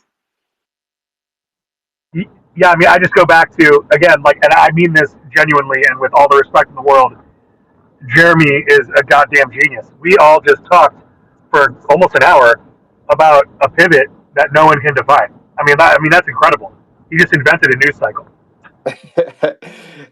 Speaker 4: Yeah, I mean, I just go back to, again, like, and I mean this genuinely and with all the respect in the world, Jeremy is a goddamn genius. We all just talked for almost an hour about a pivot that no one can define. I mean, that's incredible. He just invented a news cycle.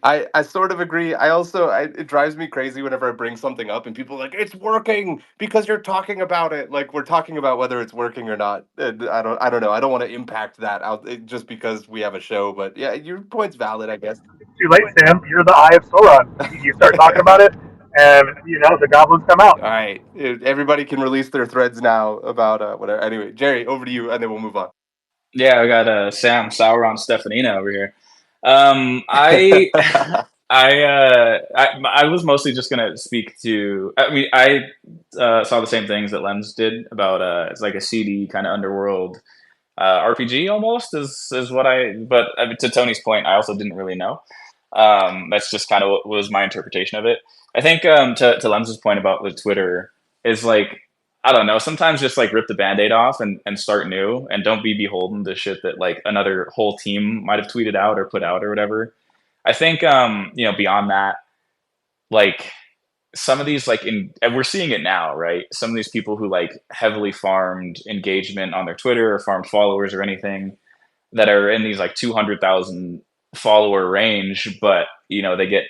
Speaker 1: I sort of agree. It drives me crazy whenever I bring something up and people are like, it's working because you're talking about it. Like we're talking about whether it's working or not. And I don't know. I don't want to impact that out just because we have a show. But yeah, your point's valid, I guess.
Speaker 4: It's too late, Sam. You're the Eye of Sauron. You start talking about it, and the goblins come out.
Speaker 1: All right, everybody can release their threads now about whatever. Anyway, Jerry, over to you, and then we'll move on.
Speaker 5: Yeah, we got Sam Sauron Stefanina over here. I was mostly just gonna speak to. I mean, I saw the same things that Lems did about it's like a CD kind of underworld RPG almost is what I. But to Tony's point, I also didn't really know. That's just kind of what was my interpretation of it. I think to Lems's point about the Twitter is like, I don't know, sometimes just like rip the Band-Aid off and start new, and don't be beholden to shit that like another whole team might have tweeted out or put out or whatever. I think beyond that, like some of these and we're seeing it now, right? Some of these people who like heavily farmed engagement on their Twitter or farmed followers or anything that are in these like 200,000 follower range, but they get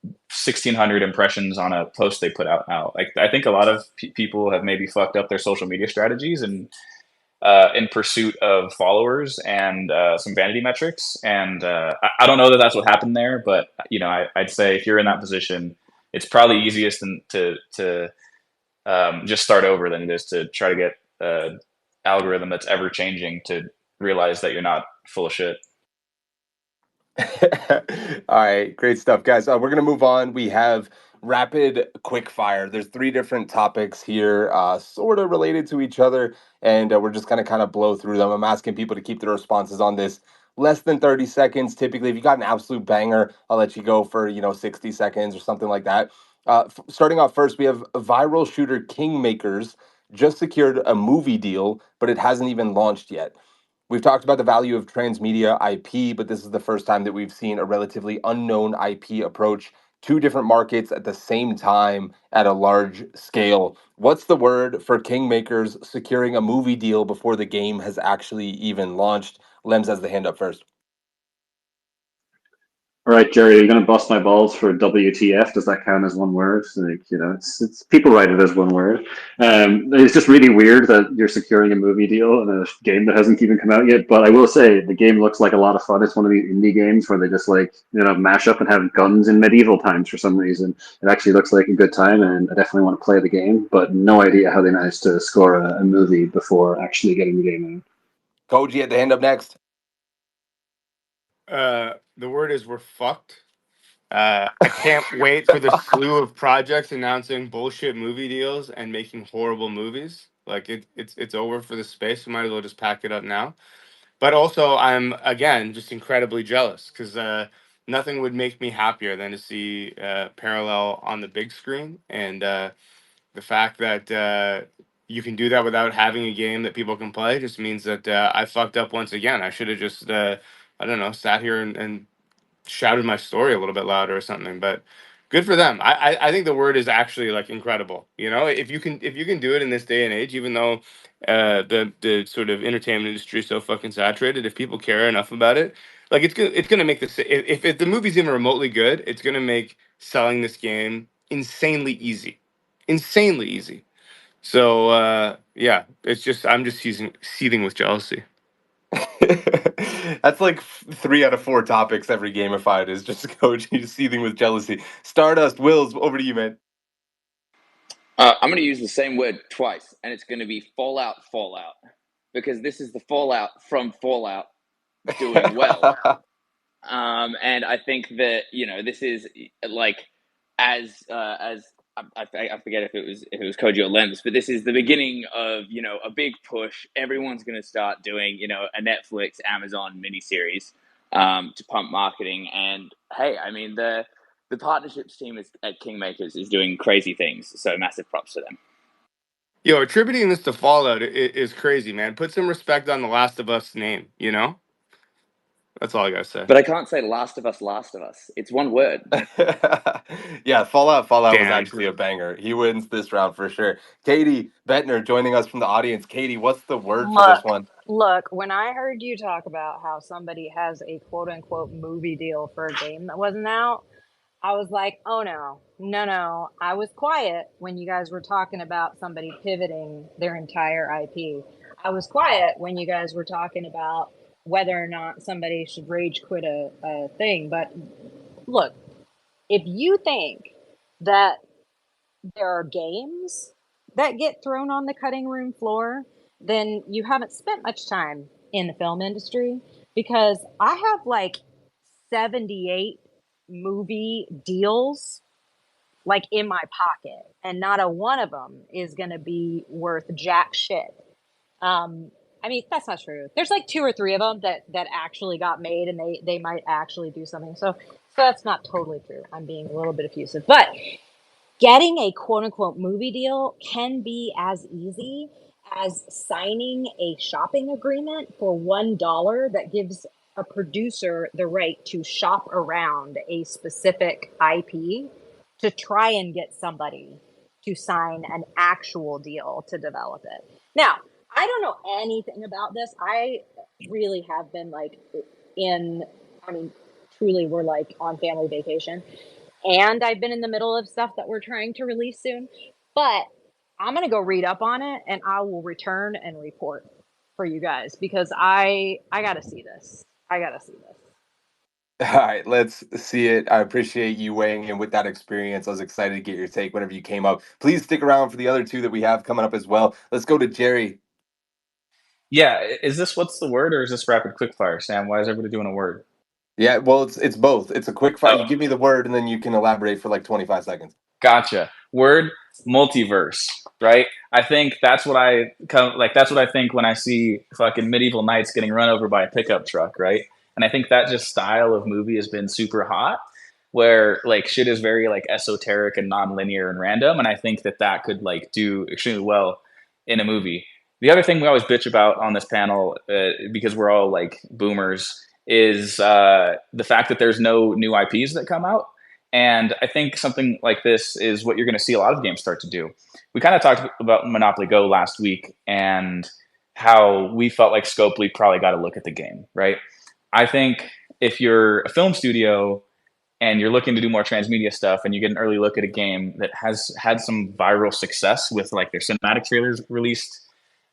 Speaker 5: 1,600 impressions on a post they put out now. Like I think a lot of people have maybe fucked up their social media strategies and in pursuit of followers and some vanity metrics. And I don't know that that's what happened there, but I'd say if you're in that position, it's probably easiest to just start over than it is to try to get an algorithm that's ever changing to realize that you're not full of shit.
Speaker 1: All right, great stuff, guys. We're gonna move on. We have rapid quick fire. There's 3 different topics here, sort of related to each other, and we're just gonna kind of blow through them. I'm asking people to keep their responses on this less than 30 seconds. Typically, if you got an absolute banger, I'll let you go for 60 seconds or something like that. Starting off first, we have a viral shooter Kingmakers just secured a movie deal, but it hasn't even launched yet. We've talked about the value of transmedia IP, but this is the first time that we've seen a relatively unknown IP approach 2 different markets at the same time at a large scale. What's the word for Kingmakers securing a movie deal before the game has actually even launched? Lems has the hand up first.
Speaker 12: All right, Jerry, are you going to bust my balls for WTF? Does that count as one word? Like, it's people write it as one word. It's just really weird that you're securing a movie deal in a game that hasn't even come out yet. But I will say the game looks like a lot of fun. It's one of these indie games where they just mash up and have guns in medieval times for some reason. It actually looks like a good time, and I definitely want to play the game. But no idea how they managed to score a movie before actually getting the game out.
Speaker 1: Koji had the hand up next.
Speaker 11: The word is we're fucked. I can't wait for the slew of projects announcing bullshit movie deals and making horrible movies. Like it's over for the space. We might as well just pack it up now. But also, I'm again just incredibly jealous because nothing would make me happier than to see Parallel on the big screen, and the fact that you can do that without having a game that people can play just means that I fucked up once again. I should have just I don't know, sat here and shouted my story a little bit louder or something. But good for them. I think the word is actually like incredible. If you can do it in this day and age, even though the sort of entertainment industry is so fucking saturated, if people care enough about it, like it's gonna make this. If the movie's even remotely good, it's gonna make selling this game insanely easy. So yeah, it's just I'm just seething with jealousy.
Speaker 1: That's like 3 out of 4 topics every Gamified is just Koji seething with jealousy. Stardust, Wills, over to you, man.
Speaker 7: I'm going to use the same word twice, and it's going to be Fallout, because this is the Fallout from Fallout doing well. And I think that this is like as I forget if it was Koji or Lems, but this is the beginning of a big push. Everyone's going to start doing a Netflix, Amazon miniseries to pump marketing. And hey, I mean the partnerships team at Kingmakers is doing crazy things. So massive props to them.
Speaker 11: Yo, attributing this to Fallout is crazy, man. Put some respect on the Last of Us name. That's all I gotta say.
Speaker 7: But I can't say Last of Us. It's one word.
Speaker 1: Yeah, Fallout was
Speaker 11: Damn.
Speaker 1: actually a banger. He wins this round for sure. Katie Bettner joining us from the audience. Katie, what's the word for this one?
Speaker 14: Look, when I heard you talk about how somebody has a quote unquote movie deal for a game that wasn't out, I was like, oh no. I was quiet when you guys were talking about somebody pivoting their entire IP. I was quiet when you guys were talking about whether or not somebody should rage quit a thing. But look, if you think that there are games that get thrown on the cutting room floor, then you haven't spent much time in the film industry, because I have like 78 movie deals like in my pocket, and not a one of them is going to be worth jack shit. I mean, that's not true. There's like 2 or 3 of them that actually got made, and they might actually do something. So that's not totally true. I'm being a little bit effusive, but getting a quote unquote movie deal can be as easy as signing a shopping agreement for $1 that gives a producer the right to shop around a specific IP to try and get somebody to sign an actual deal to develop it. Now, I don't know anything about this. I really have been like truly we're like on family vacation. And I've been in the middle of stuff that we're trying to release soon. But I'm going to go read up on it and I will return and report for you guys because I got to see this. I got to see this.
Speaker 1: All right, let's see it. I appreciate you weighing in with that experience. I was excited to get your take whenever you came up. Please stick around for the other two that we have coming up as well. Let's go to Jerry.
Speaker 5: Yeah, is this what's the word or is this rapid quickfire, Sam? Why is everybody doing a word?
Speaker 1: Yeah, well, it's both. It's a quick fire.
Speaker 5: Oh.
Speaker 1: You give me the word, and then you can elaborate for like 25 seconds.
Speaker 5: Gotcha. Word multiverse, right? I think that's what I that's what I think when I see fucking medieval knights getting run over by a pickup truck, right? And I think that just style of movie has been super hot, where like shit is very like esoteric and non-linear and random, and I think that could like do extremely well in a movie. The other thing we always bitch about on this panel, because we're all like boomers, is the fact that there's no new IPs that come out. And I think something like this is what you're going to see a lot of games start to do. We kind of talked about Monopoly Go last week and how we felt like Scopely probably got to look at the game, right? I think if you're a film studio and you're looking to do more transmedia stuff and you get an early look at a game that has had some viral success with like their cinematic trailers released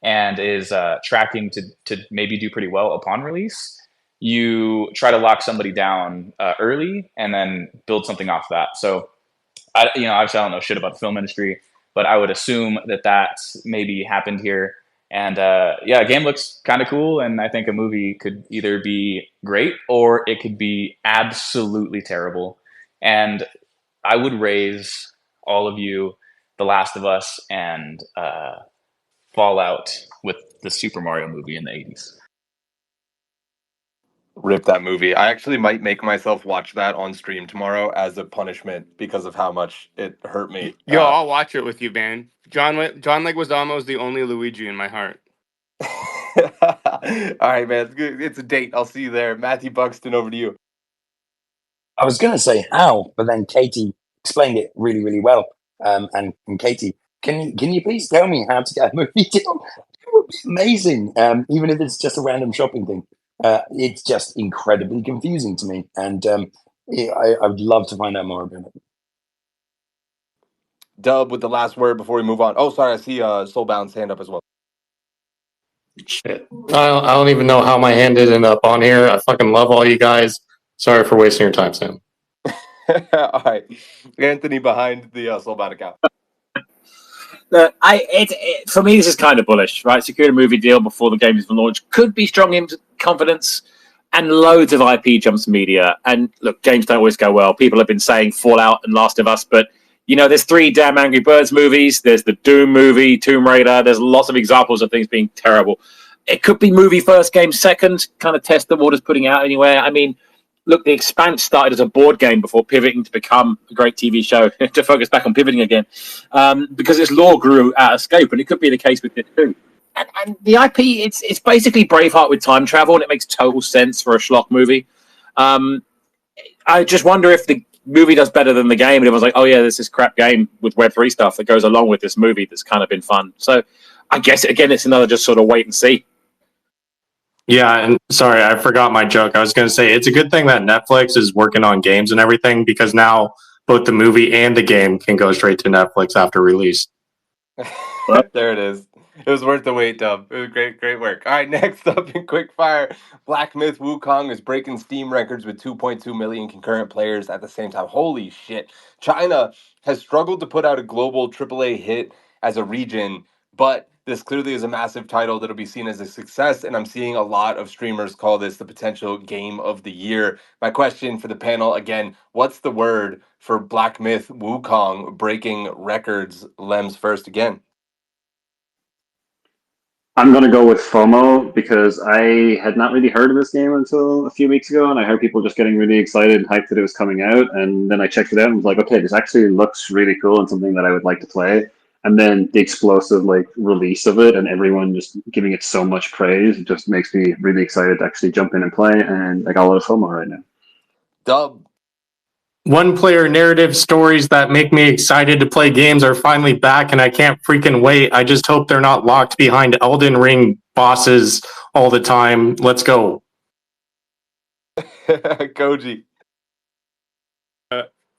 Speaker 5: and is tracking to maybe do pretty well upon release, you try to lock somebody down early and then build something off that. So, obviously I don't know shit about the film industry, but I would assume that maybe happened here. And a game looks kind of cool, and I think a movie could either be great or it could be absolutely terrible. And I would raise all of you The Last of Us and Fallout with the Super Mario movie in the 80s.
Speaker 1: Rip that movie. I actually might make myself watch that on stream tomorrow as a punishment because of how much it hurt me.
Speaker 11: Yo, I'll watch it with you, man. John Leguizamo is the only Luigi in my heart.
Speaker 1: All right, man. It's a date. I'll see you there. Matthew Buxton, over to you.
Speaker 3: I was going to say how, but then Katie explained it really, really well. And Katie, can you please tell me how to get a movie deal? It would be amazing, even if it's just a random shopping thing. It's just incredibly confusing to me, and I would love to find out more about it.
Speaker 1: Dub with the last word before we move on. Oh, sorry, I see Soulbound's hand up as well.
Speaker 10: Shit. I don't even know how my hand ended up on here. I fucking love all you guys. Sorry for wasting your time, Sam.
Speaker 1: All right. Anthony behind the Soulbound account.
Speaker 9: For me, this is kind of bullish, right? Secured a movie deal before the game is launched. Could be strong in confidence and loads of IP jumps media. And look, games don't always go well. People have been saying Fallout and Last of Us, but there's 3 damn Angry Birds movies. There's the Doom movie, Tomb Raider. There's lots of examples of things being terrible. It could be movie first, game second, kind of test the waters, putting out anywhere. I mean, look, The Expanse started as a board game before pivoting to become a great TV show to focus back on pivoting again, because its lore grew out of scope, and it could be the case with this too. And the IP, it's basically Braveheart with time travel, and it makes total sense for a schlock movie. I just wonder if the movie does better than the game, and everyone's like, oh yeah, there's this crap game with Web3 stuff that goes along with this movie that's kind of been fun. So I guess, again, it's another just sort of wait and see.
Speaker 10: Yeah, and sorry, I forgot my joke. I was going to say it's a good thing that Netflix is working on games and everything, because now both the movie and the game can go straight to Netflix after release.
Speaker 1: There it is. It was worth the wait, Dub. It was great work. All right, next up in quickfire, Black Myth Wukong is breaking Steam records with 2.2 million concurrent players at the same time. Holy shit. China has struggled to put out a global AAA hit as a region, but this clearly is a massive title that'll be seen as a success, and I'm seeing a lot of streamers call this the potential game of the year. My question for the panel, again, what's the word for Black Myth Wukong breaking records? Lems first again.
Speaker 12: I'm going to go with FOMO because I had not really heard of this game until a few weeks ago, and I heard people just getting really excited and hyped that it was coming out, and then I checked it out and was like, okay, this actually looks really cool and something that I would like to play. And then the explosive release of it and everyone just giving it so much praise just makes me really excited to actually jump in and play, and I got a lot of FOMO right now.
Speaker 1: Dub.
Speaker 10: One player narrative stories that make me excited to play games are finally back, and I can't freaking wait. I just hope they're not locked behind Elden Ring bosses all the time. Let's go.
Speaker 1: Koji.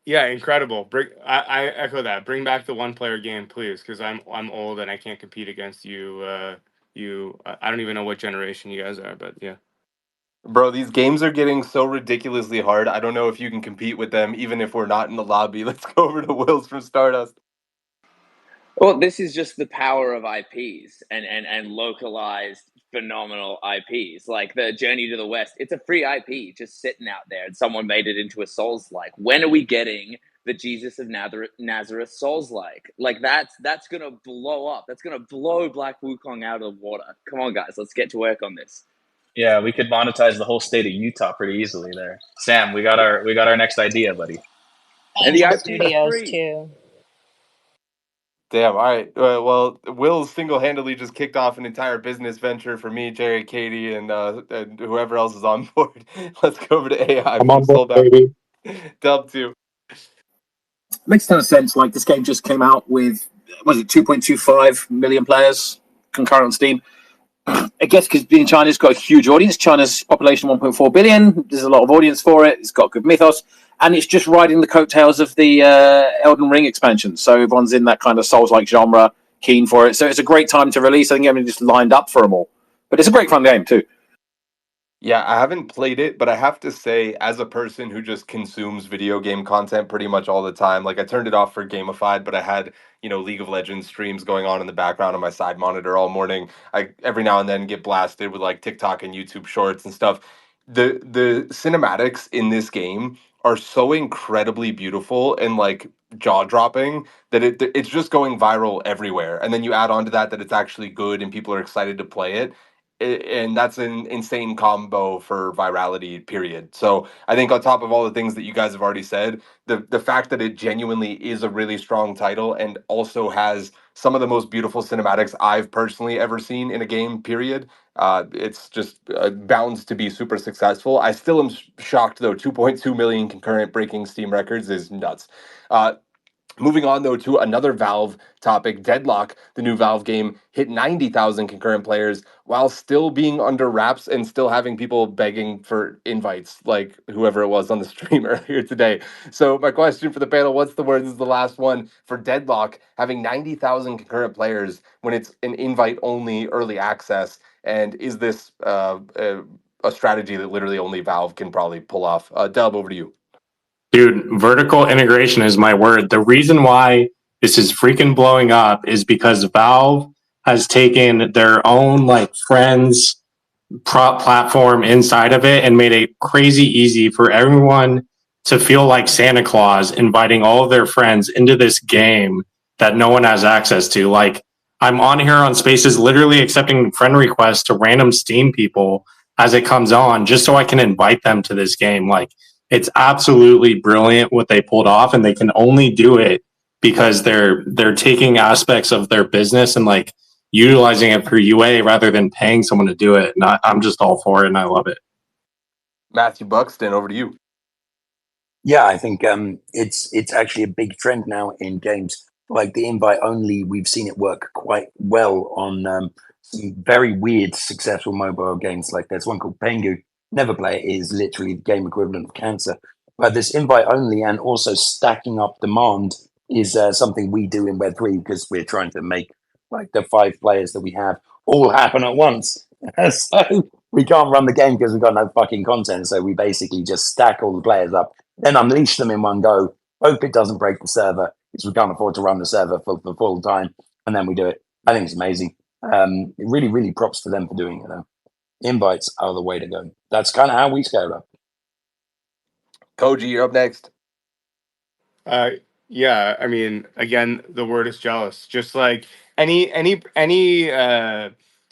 Speaker 11: Yeah, incredible. I echo that. Bring back the one player game, please, because I'm old and I can't compete against you. I don't even know what generation you guys are, but yeah.
Speaker 1: Bro, these games are getting so ridiculously hard. I don't know if you can compete with them, even if we're not in the lobby. Let's go over to Will's from Stardust.
Speaker 7: Well, this is just the power of IPs and localized phenomenal IPs. Like the Journey to the West, it's a free IP just sitting out there, and someone made it into a Souls-like. When are we getting the Jesus of Nazareth Souls-like? Like that's gonna blow up. That's gonna blow Black Wukong out of the water. Come on, guys, let's get to work on this.
Speaker 5: Yeah, we could monetize the whole state of Utah pretty easily there. Sam, we got our next idea, buddy.
Speaker 7: And the
Speaker 14: Angel
Speaker 7: IP is
Speaker 14: Studios
Speaker 7: free.
Speaker 14: too.
Speaker 1: Damn, all right. Well, Will single-handedly just kicked off an entire business venture for me, Jerry, Katie, and whoever else is on board. Let's go over to AI
Speaker 10: I'm
Speaker 1: from
Speaker 10: on board,
Speaker 1: Soulbound.
Speaker 10: baby.
Speaker 1: Dub 2.
Speaker 9: Makes a ton of sense. Like this game just came out with, was it 2.25 million players concurrent on Steam? I guess because being China's got a huge audience. China's population 1.4 billion. There's a lot of audience for it. It's got good mythos, and it's just riding the coattails of the Elden Ring expansion. So everyone's in that kind of Souls-like genre, keen for it. So it's a great time to release. I think everyone just lined up for them all. But it's a great fun game too.
Speaker 1: Yeah, I haven't played it, but I have to say, as a person who just consumes video game content pretty much all the time, like I turned it off for Gamified, but I had, League of Legends streams going on in the background on my side monitor all morning. I every now and then get blasted with like TikTok and YouTube shorts and stuff. The cinematics in this game are so incredibly beautiful and like jaw-dropping that it's just going viral everywhere. And then you add on to that it's actually good and people are excited to play it, and that's an insane combo for virality, period. So I think on top of all the things that you guys have already said, the fact that it genuinely is a really strong title and also has some of the most beautiful cinematics I've personally ever seen in a game, period. It's just bound to be super successful. I still am shocked though. 2.2 million concurrent breaking Steam records is nuts. Moving on, though, to another Valve topic, Deadlock, the new Valve game, hit 90,000 concurrent players while still being under wraps and still having people begging for invites, like whoever it was on the stream earlier today. So, my question for the panel, what's the word? This is the last one for Deadlock, having 90,000 concurrent players when it's an invite-only early access. And is this a strategy that literally only Valve can probably pull off? Dub, over to you.
Speaker 10: Dude, vertical integration is my word. The reason why this is freaking blowing up is because Valve has taken their own like friends prop platform inside of it and made it crazy easy for everyone to feel like Santa Claus inviting all of their friends into this game that no one has access to. Like I'm on here on Spaces literally accepting friend requests to random Steam people as it comes on just so I can invite them to this game. Like it's absolutely brilliant what they pulled off, and they can only do it because they're taking aspects of their business and like utilizing it for UA rather than paying someone to do it. And I'm just all for it, and I love it.
Speaker 1: Matthew Buxton, over to you.
Speaker 3: Yeah, I think it's actually a big trend now in games. Like the invite only, we've seen it work quite well on some very weird, successful mobile games. Like there's one called Pengu. Never play it, is literally the game equivalent of cancer. But this invite only and also stacking up demand is something we do in Web3 because we're trying to make like the 5 players that we have all happen at once. So we can't run the game because we've got no fucking content. So we basically just stack all the players up, then unleash them in one go. Hope it doesn't break the server because we can't afford to run the server for full time. And then we do it. I think it's amazing. Really, really props to them for doing it. Though. Invites are the way to go. That's kind of how we scale up.
Speaker 1: Koji, you're up next.
Speaker 11: Yeah, I mean, again, the word is jealous. Just like any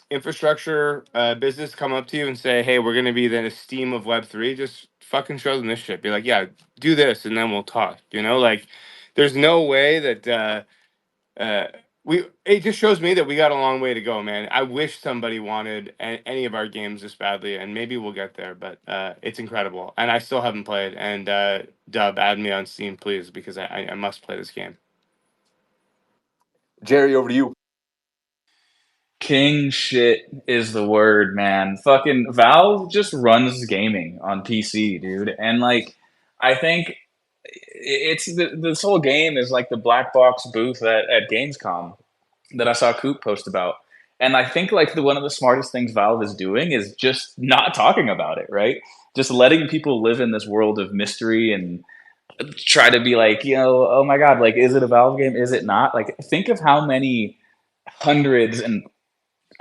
Speaker 11: infrastructure business come up to you and say, "Hey, we're gonna be the Steam of Web3," just fucking show them this shit. Be like, "Yeah, do this, and then we'll talk." Like, there's no way that it just shows me that we got a long way to go, man. I wish somebody wanted any of our games this badly, and maybe we'll get there. But it's incredible, and I still haven't played. And Dub, add me on Steam, please, because I must play this game.
Speaker 1: Jerry, over to you.
Speaker 5: King shit is the word, man. Fucking Valve just runs gaming on PC, dude. And like, I think it's this whole game is like the black box booth at Gamescom that I saw Coop post about. And I think like one of the smartest things Valve is doing is just not talking about it, right? Just letting people live in this world of mystery and try to be like, oh my God, like, is it a Valve game? Is it not? Like, think of how many hundreds and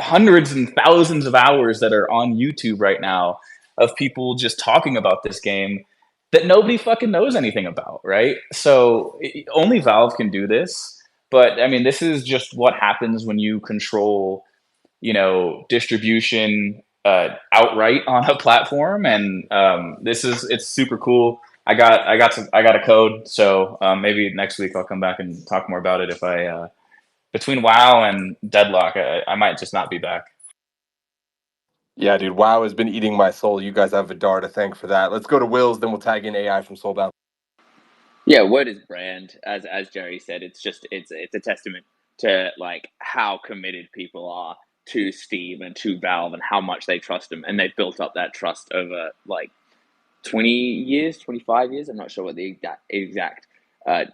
Speaker 5: hundreds and thousands of hours that are on YouTube right now of people just talking about this game that nobody fucking knows anything about, right? So only Valve can do this. But I mean, this is just what happens when you control, distribution outright on a platform, and it's super cool. I got a code, so maybe next week I'll come back and talk more about it if I between WoW and Deadlock, I might just not be back.
Speaker 1: Yeah, dude, WoW has been eating my soul. You guys have Vidar to thank for that. Let's go to Wills, then we'll tag in AI from Soulbound.
Speaker 7: Yeah, word is brand. As Jerry said, it's a testament to like how committed people are to Steam and to Valve and how much they trust them, and they've built up that trust over like 20 years, 25 years. I'm not sure what the exact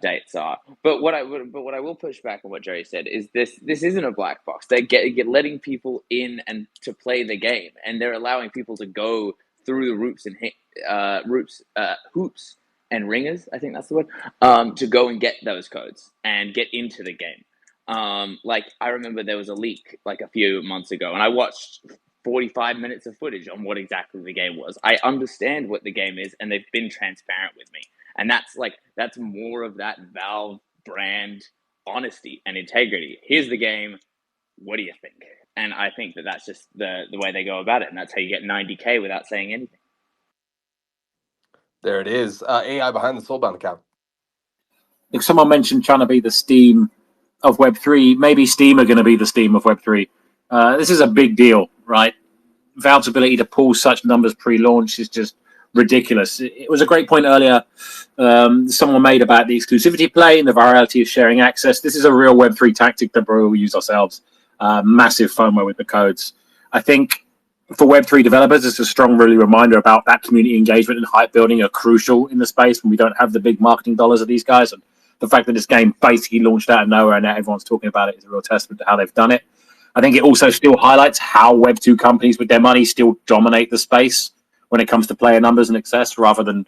Speaker 7: dates are. But what I will push back on what Jerry said is this isn't a black box. They get letting people in and to play the game, and they're allowing people to go through the hoops and ringers, I think that's the word, to go and get those codes and get into the game. Like I remember there was a leak like a few months ago, and I watched 45 minutes of footage on what exactly the game was. I understand what the game is, and they've been transparent with me. And that's more of that Valve brand honesty and integrity. Here's the game. What do you think? And I think that's just the way they go about it, and that's how you get 90K without saying anything.
Speaker 1: There it is. AI behind the Soulbound account.
Speaker 9: If someone mentioned trying to be the Steam of Web3, maybe Steam are going to be the Steam of Web3. This is a big deal, right? Valve's ability to pull such numbers pre-launch is just ridiculous. It was a great point earlier someone made about the exclusivity play and the virality of sharing access. This is a real Web3 tactic that we will use ourselves. Massive FOMO with the codes. I think for Web3 developers, it's a strong really reminder about that community engagement and hype building are crucial in the space when we don't have the big marketing dollars of these guys. And the fact that this game basically launched out of nowhere and now everyone's talking about it is a real testament to how they've done it. I think it also still highlights how Web2 companies with their money still dominate the space when it comes to player numbers and access, rather than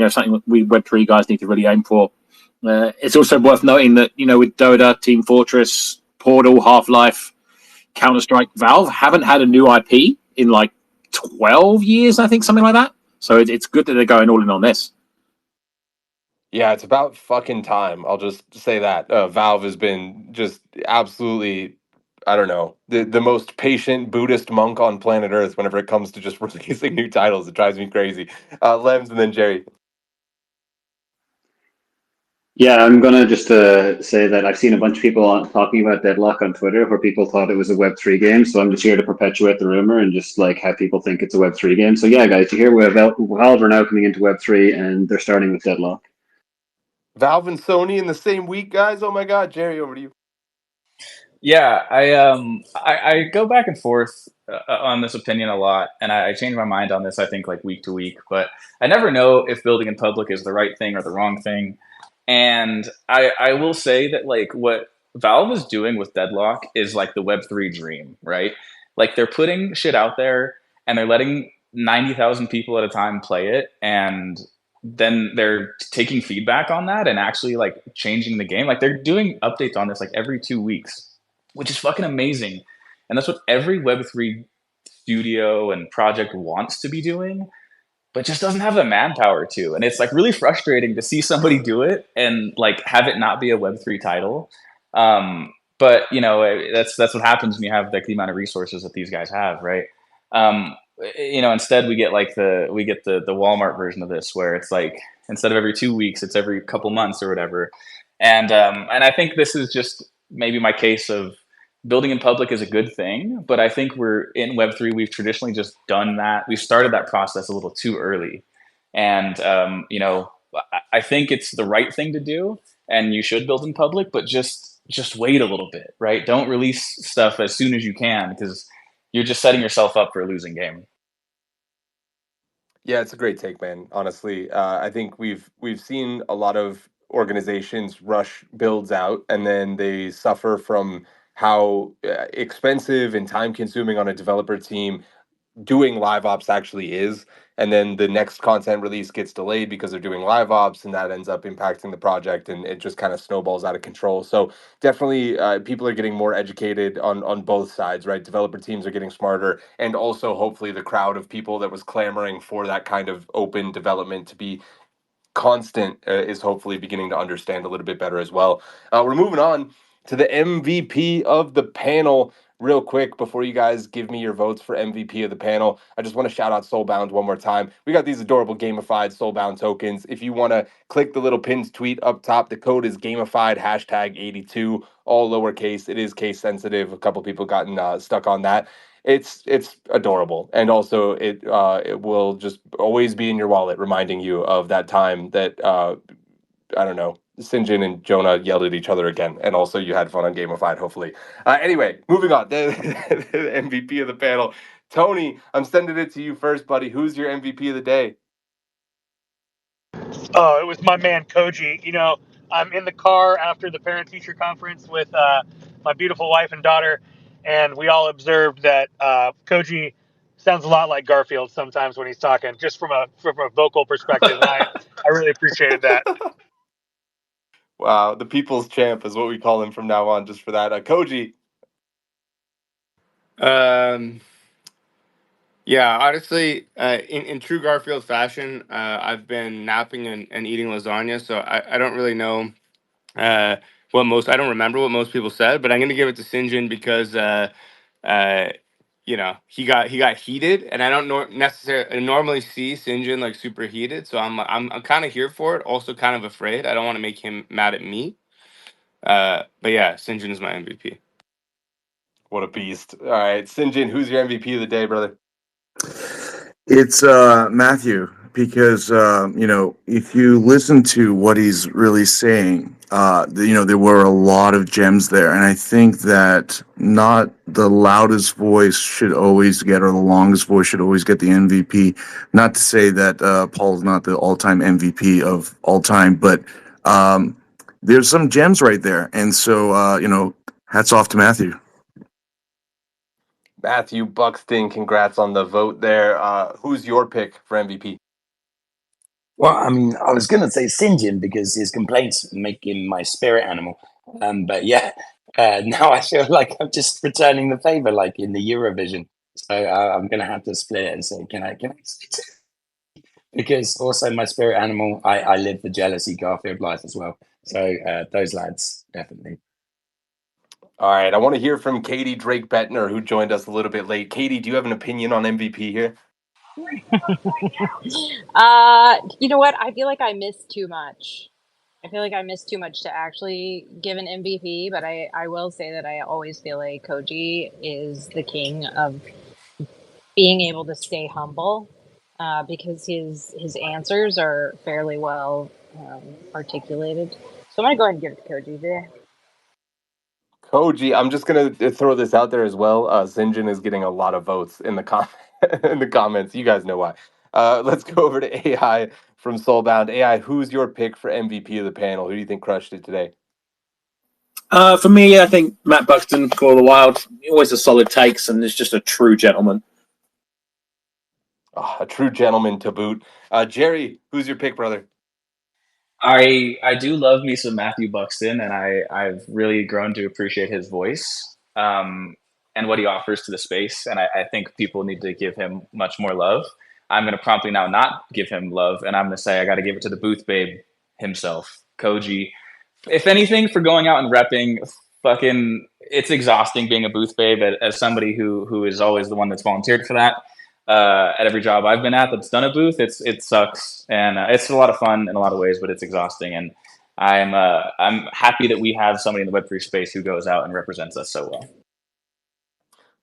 Speaker 9: something that we Web3 guys need to really aim for. It's also worth noting that with Dota, Team Fortress, Portal, Half-Life, Counter-Strike, Valve haven't had a new IP in like 12 years, I think, something like that. So it's good that they're going all in on this.
Speaker 1: Yeah, it's about fucking time. I'll just say that. Valve has been just absolutely, I don't know, the most patient Buddhist monk on planet Earth whenever it comes to just releasing new titles. It drives me crazy. Lems and then Jerry.
Speaker 12: Yeah, I'm gonna just say that I've seen a bunch of people talking about Deadlock on Twitter, where people thought it was a Web3 game. So I'm just here to perpetuate the rumor and just like have people think it's a Web3 game. So yeah, guys, you hear Valve are now coming into Web3 and they're starting with Deadlock.
Speaker 1: Valve and Sony in the same week, guys. Oh my God, Jerry, over to you.
Speaker 5: Yeah, I go back and forth on this opinion a lot, and I change my mind on this. I think like week to week, but I never know if building in public is the right thing or the wrong thing. And I will say that like what Valve is doing with Deadlock is like the Web3 dream, right? Like they're putting shit out there and they're letting 90,000 people at a time play it, and then they're taking feedback on that and actually like changing the game. Like they're doing updates on this like every 2 weeks, which is fucking amazing. And that's what every Web3 studio and project wants to be doing, but just doesn't have the manpower to. And it's like really frustrating to see somebody do it and like have it not be a Web3 title. But that's what happens when you have like the amount of resources that these guys have, right? Instead we get the Walmart version of this, where it's like instead of every 2 weeks, it's every couple months or whatever. And I think this is just maybe my case of building in public is a good thing, but I think we're in Web3. We've traditionally just done that. We started that process a little too early, and I think it's the right thing to do, and you should build in public, but just wait a little bit, right? Don't release stuff as soon as you can, because you're just setting yourself up for a losing game.
Speaker 1: Yeah, it's a great take, man. Honestly, I think we've seen a lot of organizations rush builds out, and then they suffer from how expensive and time consuming on a developer team doing live ops actually is. And then the next content release gets delayed because they're doing live ops, and that ends up impacting the project, and it just kind of snowballs out of control. So definitely, people are getting more educated on both sides, right? Developer teams are getting smarter, and also hopefully the crowd of people that was clamoring for that kind of open development to be constant is hopefully beginning to understand a little bit better as well. We're moving on to the MVP of the panel. Real quick, before you guys give me your votes for MVP of the panel, I just want to shout out SOULBOUND one more time. We got these adorable gamified SOULBOUND tokens. If you want to click the little pinned tweet up top, the code is gamified #82, all lowercase. It is case sensitive. A couple people gotten stuck on that. It's adorable, and also it will just always be in your wallet, reminding you of that time that I don't know, Sinjin and Jonah yelled at each other again, and also you had fun on Gamified, hopefully. Anyway, moving on. The MVP of the panel, Tony. I'm sending it to you first, buddy. Who's your MVP of the day?
Speaker 4: Oh, it was my man Koji. I'm in the car after the parent-teacher conference with my beautiful wife and daughter, and we all observed that Koji sounds a lot like Garfield sometimes when he's talking, just from a vocal perspective. And I really appreciated that.
Speaker 1: Wow, the people's champ is what we call him from now on, just for that. Koji.
Speaker 11: Yeah, honestly, in true Garfield fashion, I've been napping and eating lasagna, so I don't really know I don't remember what most people said, but I'm gonna give it to Sinjin because he got heated, and I don't necessarily normally see Sinjin like super heated, so I'm kind of here for it. Also, kind of afraid. I don't want to make him mad at me. But yeah, Sinjin is my MVP.
Speaker 1: What a beast. All right, Sinjin, who's your MVP of the day, brother?
Speaker 8: It's Matthew, because if you listen to what he's really saying, there were a lot of gems there, and I think that not the loudest voice should always get, or the longest voice should always get the MVP. Not to say that Paul's not the all-time MVP of all time, but there's some gems right there, and so hats off to Matthew.
Speaker 1: Matthew Buxton, congrats on the vote there. Who's your pick for MVP?
Speaker 3: Well, I mean, I was going to say Sinjin because his complaints make him my spirit animal. But yeah, now I feel like I'm just returning the favor, like in the Eurovision. So I'm going to have to split it and say, can I split it? Because also my spirit animal, I live the jealousy Garfield life as well. So those lads, definitely.
Speaker 1: All right, I want to hear from Katie Drake Bettner, who joined us a little bit late. Katie, do you have an opinion on MVP here?
Speaker 14: You know what? I feel like I missed too much. I feel like I missed too much to actually give an MVP, but I will say that I always feel like Koji is the king of being able to stay humble, because his answers are fairly well articulated. So I'm gonna go ahead and give it to Koji there.
Speaker 1: Koji, I'm just gonna throw this out there as well. Sinjin is getting a lot of votes in the in the comments. You guys know why. Let's go over to AI from Soulbound. AI, who's your pick for MVP of the panel? Who do you think crushed it today?
Speaker 9: For me, I think Matt Buxton, Call of the Wild, always a solid takes, and is just a true gentleman.
Speaker 1: Oh, a true gentleman to boot. Jerry, who's your pick, brother?
Speaker 5: I do love me some Matthew Buxton, and I've really grown to appreciate his voice and what he offers to the space. And I think people need to give him much more love. I'm going to promptly now not give him love, and I'm going to say I got to give it to the booth babe himself, Koji. If anything, for going out and repping, it's exhausting being a booth babe as somebody who is always the one that's volunteered for that. At every job I've been at that's done a booth, it sucks, and it's a lot of fun in a lot of ways, but it's exhausting. And I'm happy that we have somebody in the Web3 space who goes out and represents us so well.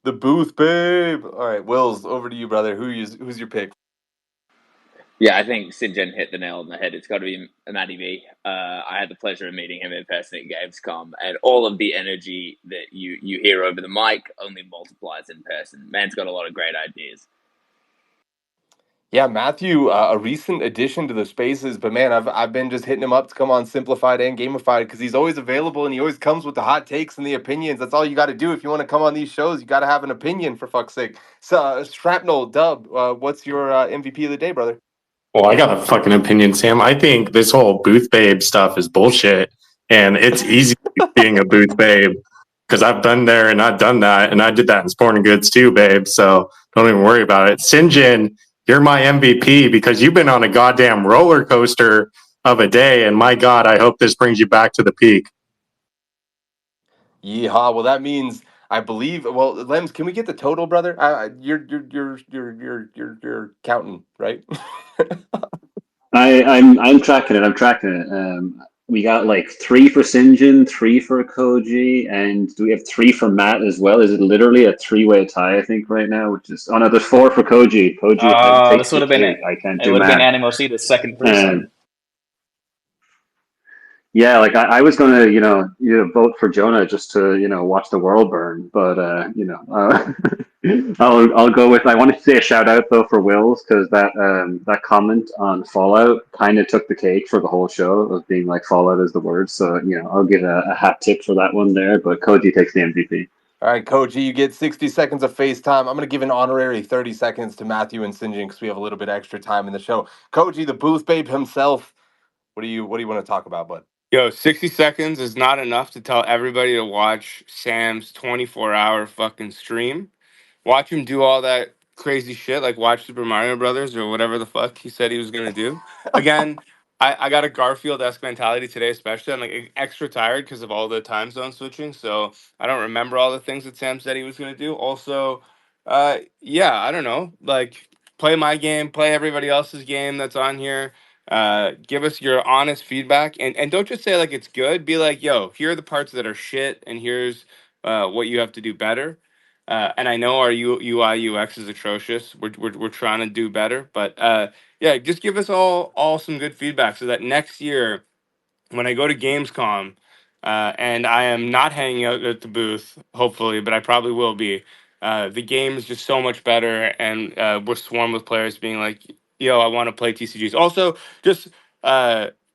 Speaker 1: The booth, babe. All right, Wills, over to you, brother. Who's your pick?
Speaker 7: Yeah, I think Sinjin hit the nail on the head. It's got to be Matty V. I had the pleasure of meeting him in person at Gamescom, and all of the energy that you hear over the mic only multiplies in person. Man's got a lot of great ideas.
Speaker 1: Yeah, Matthew, a recent addition to the spaces, but man, I've been just hitting him up to come on Simplified and Gamified because he's always available and he always comes with the hot takes and the opinions. That's all you got to do if you want to come on these shows. You got to have an opinion, for fuck's sake. So, Shrapnel, Dub, what's your MVP of the day, brother?
Speaker 10: Well, I got a fucking opinion, Sam. I think this whole booth babe stuff is bullshit, and it's easy being a booth babe because I've been there and I've done that, and I did that in sporting goods too, babe. So don't even worry about it. Sinjin, you're my MVP because you've been on a goddamn roller coaster of a day, and my God, I hope this brings you back to the peak.
Speaker 1: Yeehaw. Well, that means I believe. Well, Lems, can we get the total, brother? You're counting, right?
Speaker 12: I'm tracking it. I'm tracking it. We got like 3 for Sinjin, 3 for Koji, and do we have 3 for Matt as well? Is it literally a 3-way tie? I think right now, which is no, there's 4 for Koji. Koji takes
Speaker 5: This would have been it.
Speaker 12: I can't
Speaker 5: It
Speaker 12: do
Speaker 5: would have been
Speaker 12: math.
Speaker 5: Animosita's second threesome.
Speaker 12: Yeah, like I was gonna, vote for Jonah just to, watch the world burn, but I'll go with. I wanted to say a shout out though for Wills because that comment on Fallout kind of took the cake for the whole show of being like Fallout is the word. So I'll give a hat tip for that one there. But Koji takes the MVP.
Speaker 1: All right, Koji, you get 60 seconds of FaceTime. I'm going to give an honorary 30 seconds to Matthew and Sinjin because we have a little bit extra time in the show. Koji, the booth babe himself. What do you want to talk about, bud?
Speaker 11: Yo, 60 seconds is not enough to tell everybody to watch Sam's 24-hour fucking stream. Watch him do all that crazy shit, like watch Super Mario Brothers or whatever the fuck he said he was gonna do. Again, I got a Garfield-esque mentality today, especially. I'm like extra tired because of all the time zone switching, so I don't remember all the things that Sam said he was gonna do. Also, yeah, I don't know, like play my game, play everybody else's game that's on here. Give us your honest feedback, and don't just say like it's good. Be like, yo, here are the parts that are shit, and here's what you have to do better. And I know our UI UX is atrocious. We're trying to do better, but yeah, just give us all some good feedback so that next year when I go to Gamescom, and I am not hanging out at the booth, hopefully, but I probably will be. The game is just so much better, and we're swarmed with players being like, "Yo, I want to play TCGs." Also, just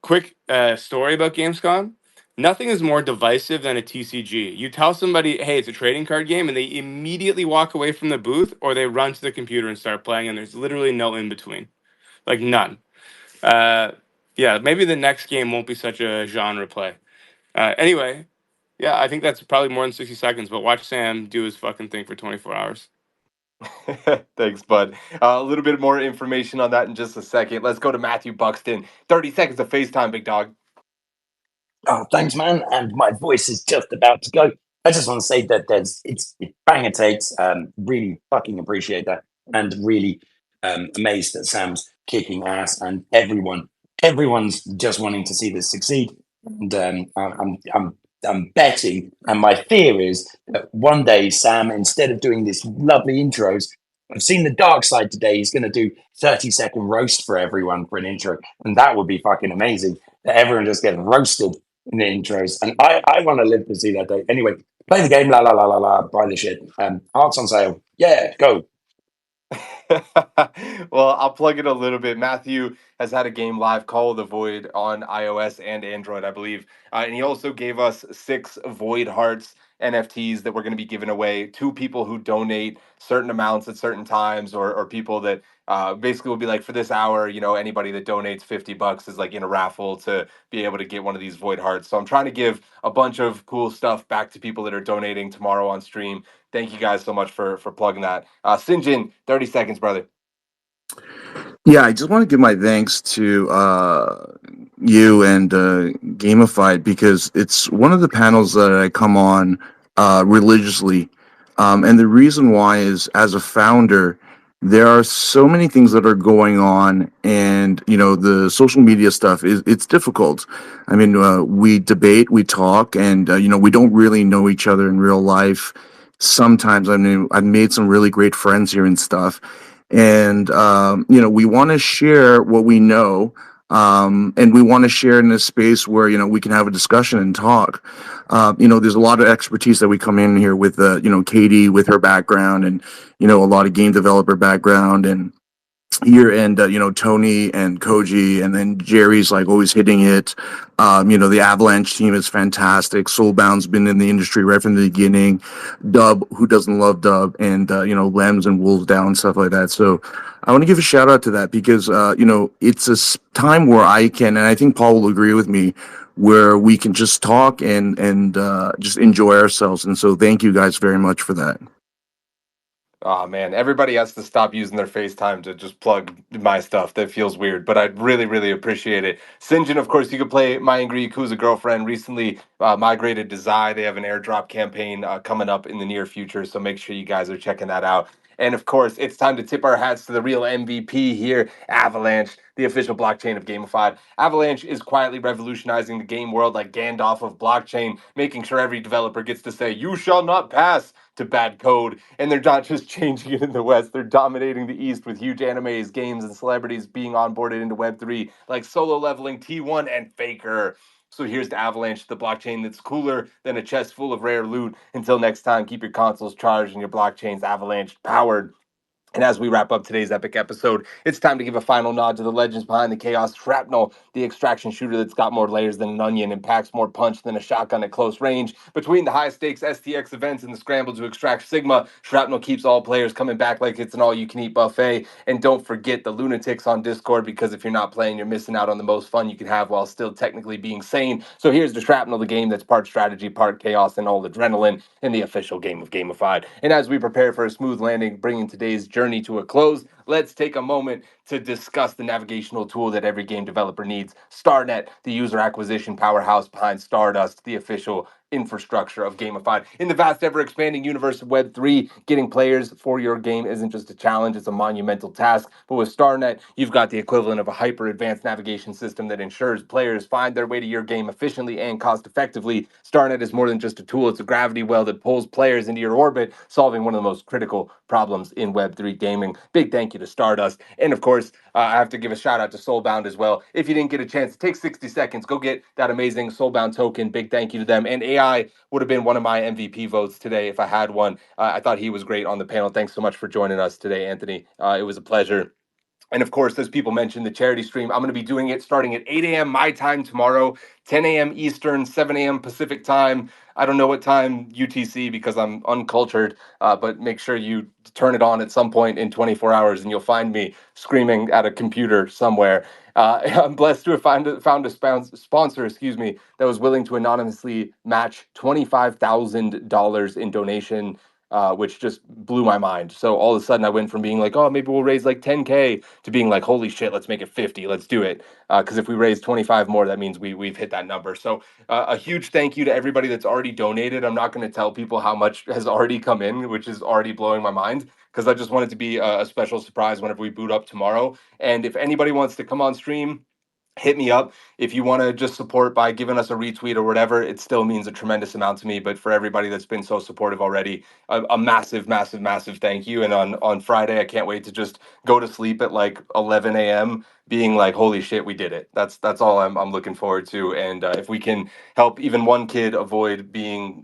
Speaker 11: quick story about Gamescom. Nothing is more divisive than a TCG. You tell somebody, "Hey, it's a trading card game," and they immediately walk away from the booth, or they run to the computer and start playing, and there's literally no in between, like none. Yeah, maybe the next game won't be such a genre play. Anyway, yeah, I think that's probably more than 60 seconds, but watch Sam do his fucking thing for 24 hours.
Speaker 1: Thanks, bud. A little bit more information on that in just a second. Let's go to Matthew Buxton. 30 seconds of FaceTime, big dog.
Speaker 3: Oh, thanks, man. And my voice is just about to go. I just want to say that it's banger takes. Really fucking appreciate that, and really amazed that Sam's kicking ass, and everyone's just wanting to see this succeed. And I'm betting, and my fear is that one day Sam, instead of doing this lovely intros, I've seen the dark side today. He's going to do 30-second roast for everyone for an intro, and that would be fucking amazing. That everyone just gets roasted in the intros, and I want to live to see that day. Anyway, play the game, la la la la la, buy the shit. Hearts on sale, yeah, go.
Speaker 1: Well, I'll plug it a little bit. Matthew has had a game live, Call of the Void, on iOS and Android, I believe. And he also gave us 6 Void Hearts NFTs that we're going to be giving away to people who donate certain amounts at certain times, or people that basically will be like, for this hour, anybody that donates $50 is like in a raffle to be able to get one of these Void Hearts. So I'm trying to give a bunch of cool stuff back to people that are donating tomorrow on stream. Thank you guys so much for plugging that. Sinjin, 30 seconds, brother.
Speaker 8: Yeah, I just want to give my thanks to you and Gamified because it's one of the panels that I come on religiously. And the reason why is, as a founder, there are so many things that are going on, and the social media stuff it's difficult. I mean, we debate, we talk, and we don't really know each other in real life. Sometimes, I mean, I've made some really great friends here and stuff, and we want to share what we know, and we want to share in a space where we can have a discussion and talk. There's a lot of expertise that we come in here with. Katie with her background, and a lot of game developer background, and here, and Tony and Koji, and then Jerry's like always hitting it. The Avalanche team is fantastic. Soulbound's been in the industry right from the beginning. Dub, who doesn't love Dub, and Lems and Wolves Down and stuff like that. So I want to give a shout out to that because it's a time where I can, and I think Paul will agree with me, where we can just talk and just enjoy ourselves. And so thank you guys very much for that.
Speaker 1: Oh man, everybody has to stop using their FaceTime to just plug my stuff. That feels weird, but I really, really appreciate it. Sinjin, of course, you could play My Angry Yakuza Girlfriend. Recently migrated to Zai. They have an airdrop campaign coming up in the near future, so make sure you guys are checking that out. And of course, it's time to tip our hats to the real MVP here, Avalanche, the official blockchain of Gamified. Avalanche is quietly revolutionizing the game world like Gandalf of blockchain, making sure every developer gets to say, "You shall not pass" to bad code. And they're not just changing it in the West, they're dominating the East with huge animes, games, and celebrities being onboarded into Web3, like Solo Leveling, T1, and Faker. So here's to Avalanche, the blockchain that's cooler than a chest full of rare loot. Until next time, keep your consoles charged and your blockchains Avalanche powered. And as we wrap up today's epic episode, it's time to give a final nod to the legends behind the chaos. Shrapnel, the extraction shooter that's got more layers than an onion and packs more punch than a shotgun at close range. Between the high-stakes STX events and the scramble to extract Sigma, Shrapnel keeps all players coming back like it's an all-you-can-eat buffet. And don't forget the lunatics on Discord, because if you're not playing, you're missing out on the most fun you can have while still technically being sane. So here's the Shrapnel, the game that's part strategy, part chaos, and all adrenaline in the official game of Gamified. And as we prepare for a smooth landing, bringing today's journey to a close, let's take a moment to discuss the navigational tool that every game developer needs, StarNet, the user acquisition powerhouse behind Stardust, the official infrastructure of Gamified. In the vast, ever-expanding universe of Web3, getting players for your game isn't just a challenge, it's a monumental task. But with StarNet, you've got the equivalent of a hyper-advanced navigation system that ensures players find their way to your game efficiently and cost-effectively. StarNet is more than just a tool, it's a gravity well that pulls players into your orbit, solving one of the most critical problems in Web3 gaming. Big thank you to Stardust. And of course, I have to give a shout out to SOULBOUND as well. If you didn't get a chance, take 60 seconds, go get that amazing SOULBOUND token. Big thank you to them. And AI would have been one of my MVP votes today if I had one. I thought he was great on the panel. Thanks so much for joining us today, Anthony. It was a pleasure. And of course, as people mentioned, the charity stream, I'm going to be doing it starting at 8 a.m. my time tomorrow, 10 a.m. Eastern, 7 a.m. Pacific time. I don't know what time UTC because I'm uncultured, but make sure you turn it on at some point in 24 hours and you'll find me screaming at a computer somewhere. I'm blessed to have found a sponsor, that was willing to anonymously match $25,000 in donation, which just blew my mind. So all of a sudden I went from being like, oh, maybe we'll raise like 10K to being like, holy shit, let's make it 50. Let's do it. Because if we raise 25 more, that means we've hit that number. So a huge thank you to everybody that's already donated. I'm not going to tell people how much has already come in, which is already blowing my mind, because I just want it to be a special surprise whenever we boot up tomorrow. And if anybody wants to come on stream, hit me up. If you want to just support by giving us a retweet or whatever, it still means a tremendous amount to me. But for everybody that's been so supportive already, a massive, massive, massive thank you. And on Friday, I can't wait to just go to sleep at like 11 a.m. being like, holy shit, we did it. That's all I'm looking forward to. And if we can help even one kid avoid being,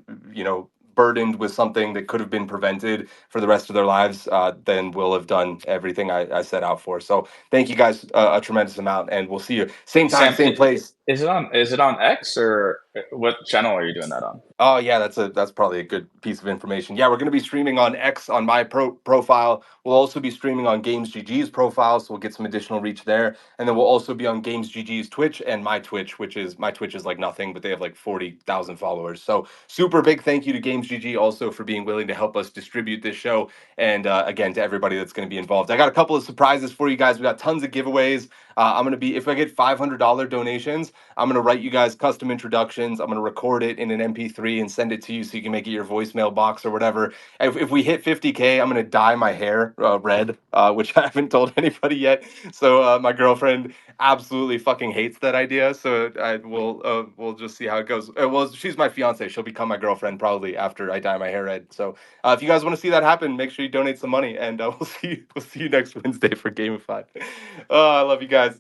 Speaker 1: burdened with something that could have been prevented for the rest of their lives, then we'll have done everything I set out for. So thank you guys a tremendous amount, and we'll see you same time, same place.
Speaker 5: Is it on X, or what channel are you doing that on?
Speaker 1: Oh yeah, that's probably a good piece of information. Yeah, we're going to be streaming on X on my profile. We'll also be streaming on GamesGG's profile, so we'll get some additional reach there. And then we'll also be on GamesGG's Twitch and my Twitch, which is like nothing, but they have like 40,000 followers. So super big thank you to GamesGG also for being willing to help us distribute this show. And again, to everybody that's going to be involved. I got a couple of surprises for you guys. We got tons of giveaways. I'm going to be, if I get $500 donations, videos. I'm going to write you guys custom introductions. I'm going to record it in an MP3 and send it to you so you can make it your voicemail box or whatever. If we hit 50K, I'm going to dye my hair red, which I haven't told anybody yet. So my girlfriend absolutely fucking hates that idea. So we'll just see how it goes. Well, she's my fiance. She'll become my girlfriend probably after I dye my hair red. So if you guys want to see that happen, make sure you donate some money, and we'll see you next Wednesday for Gamified. I love you guys.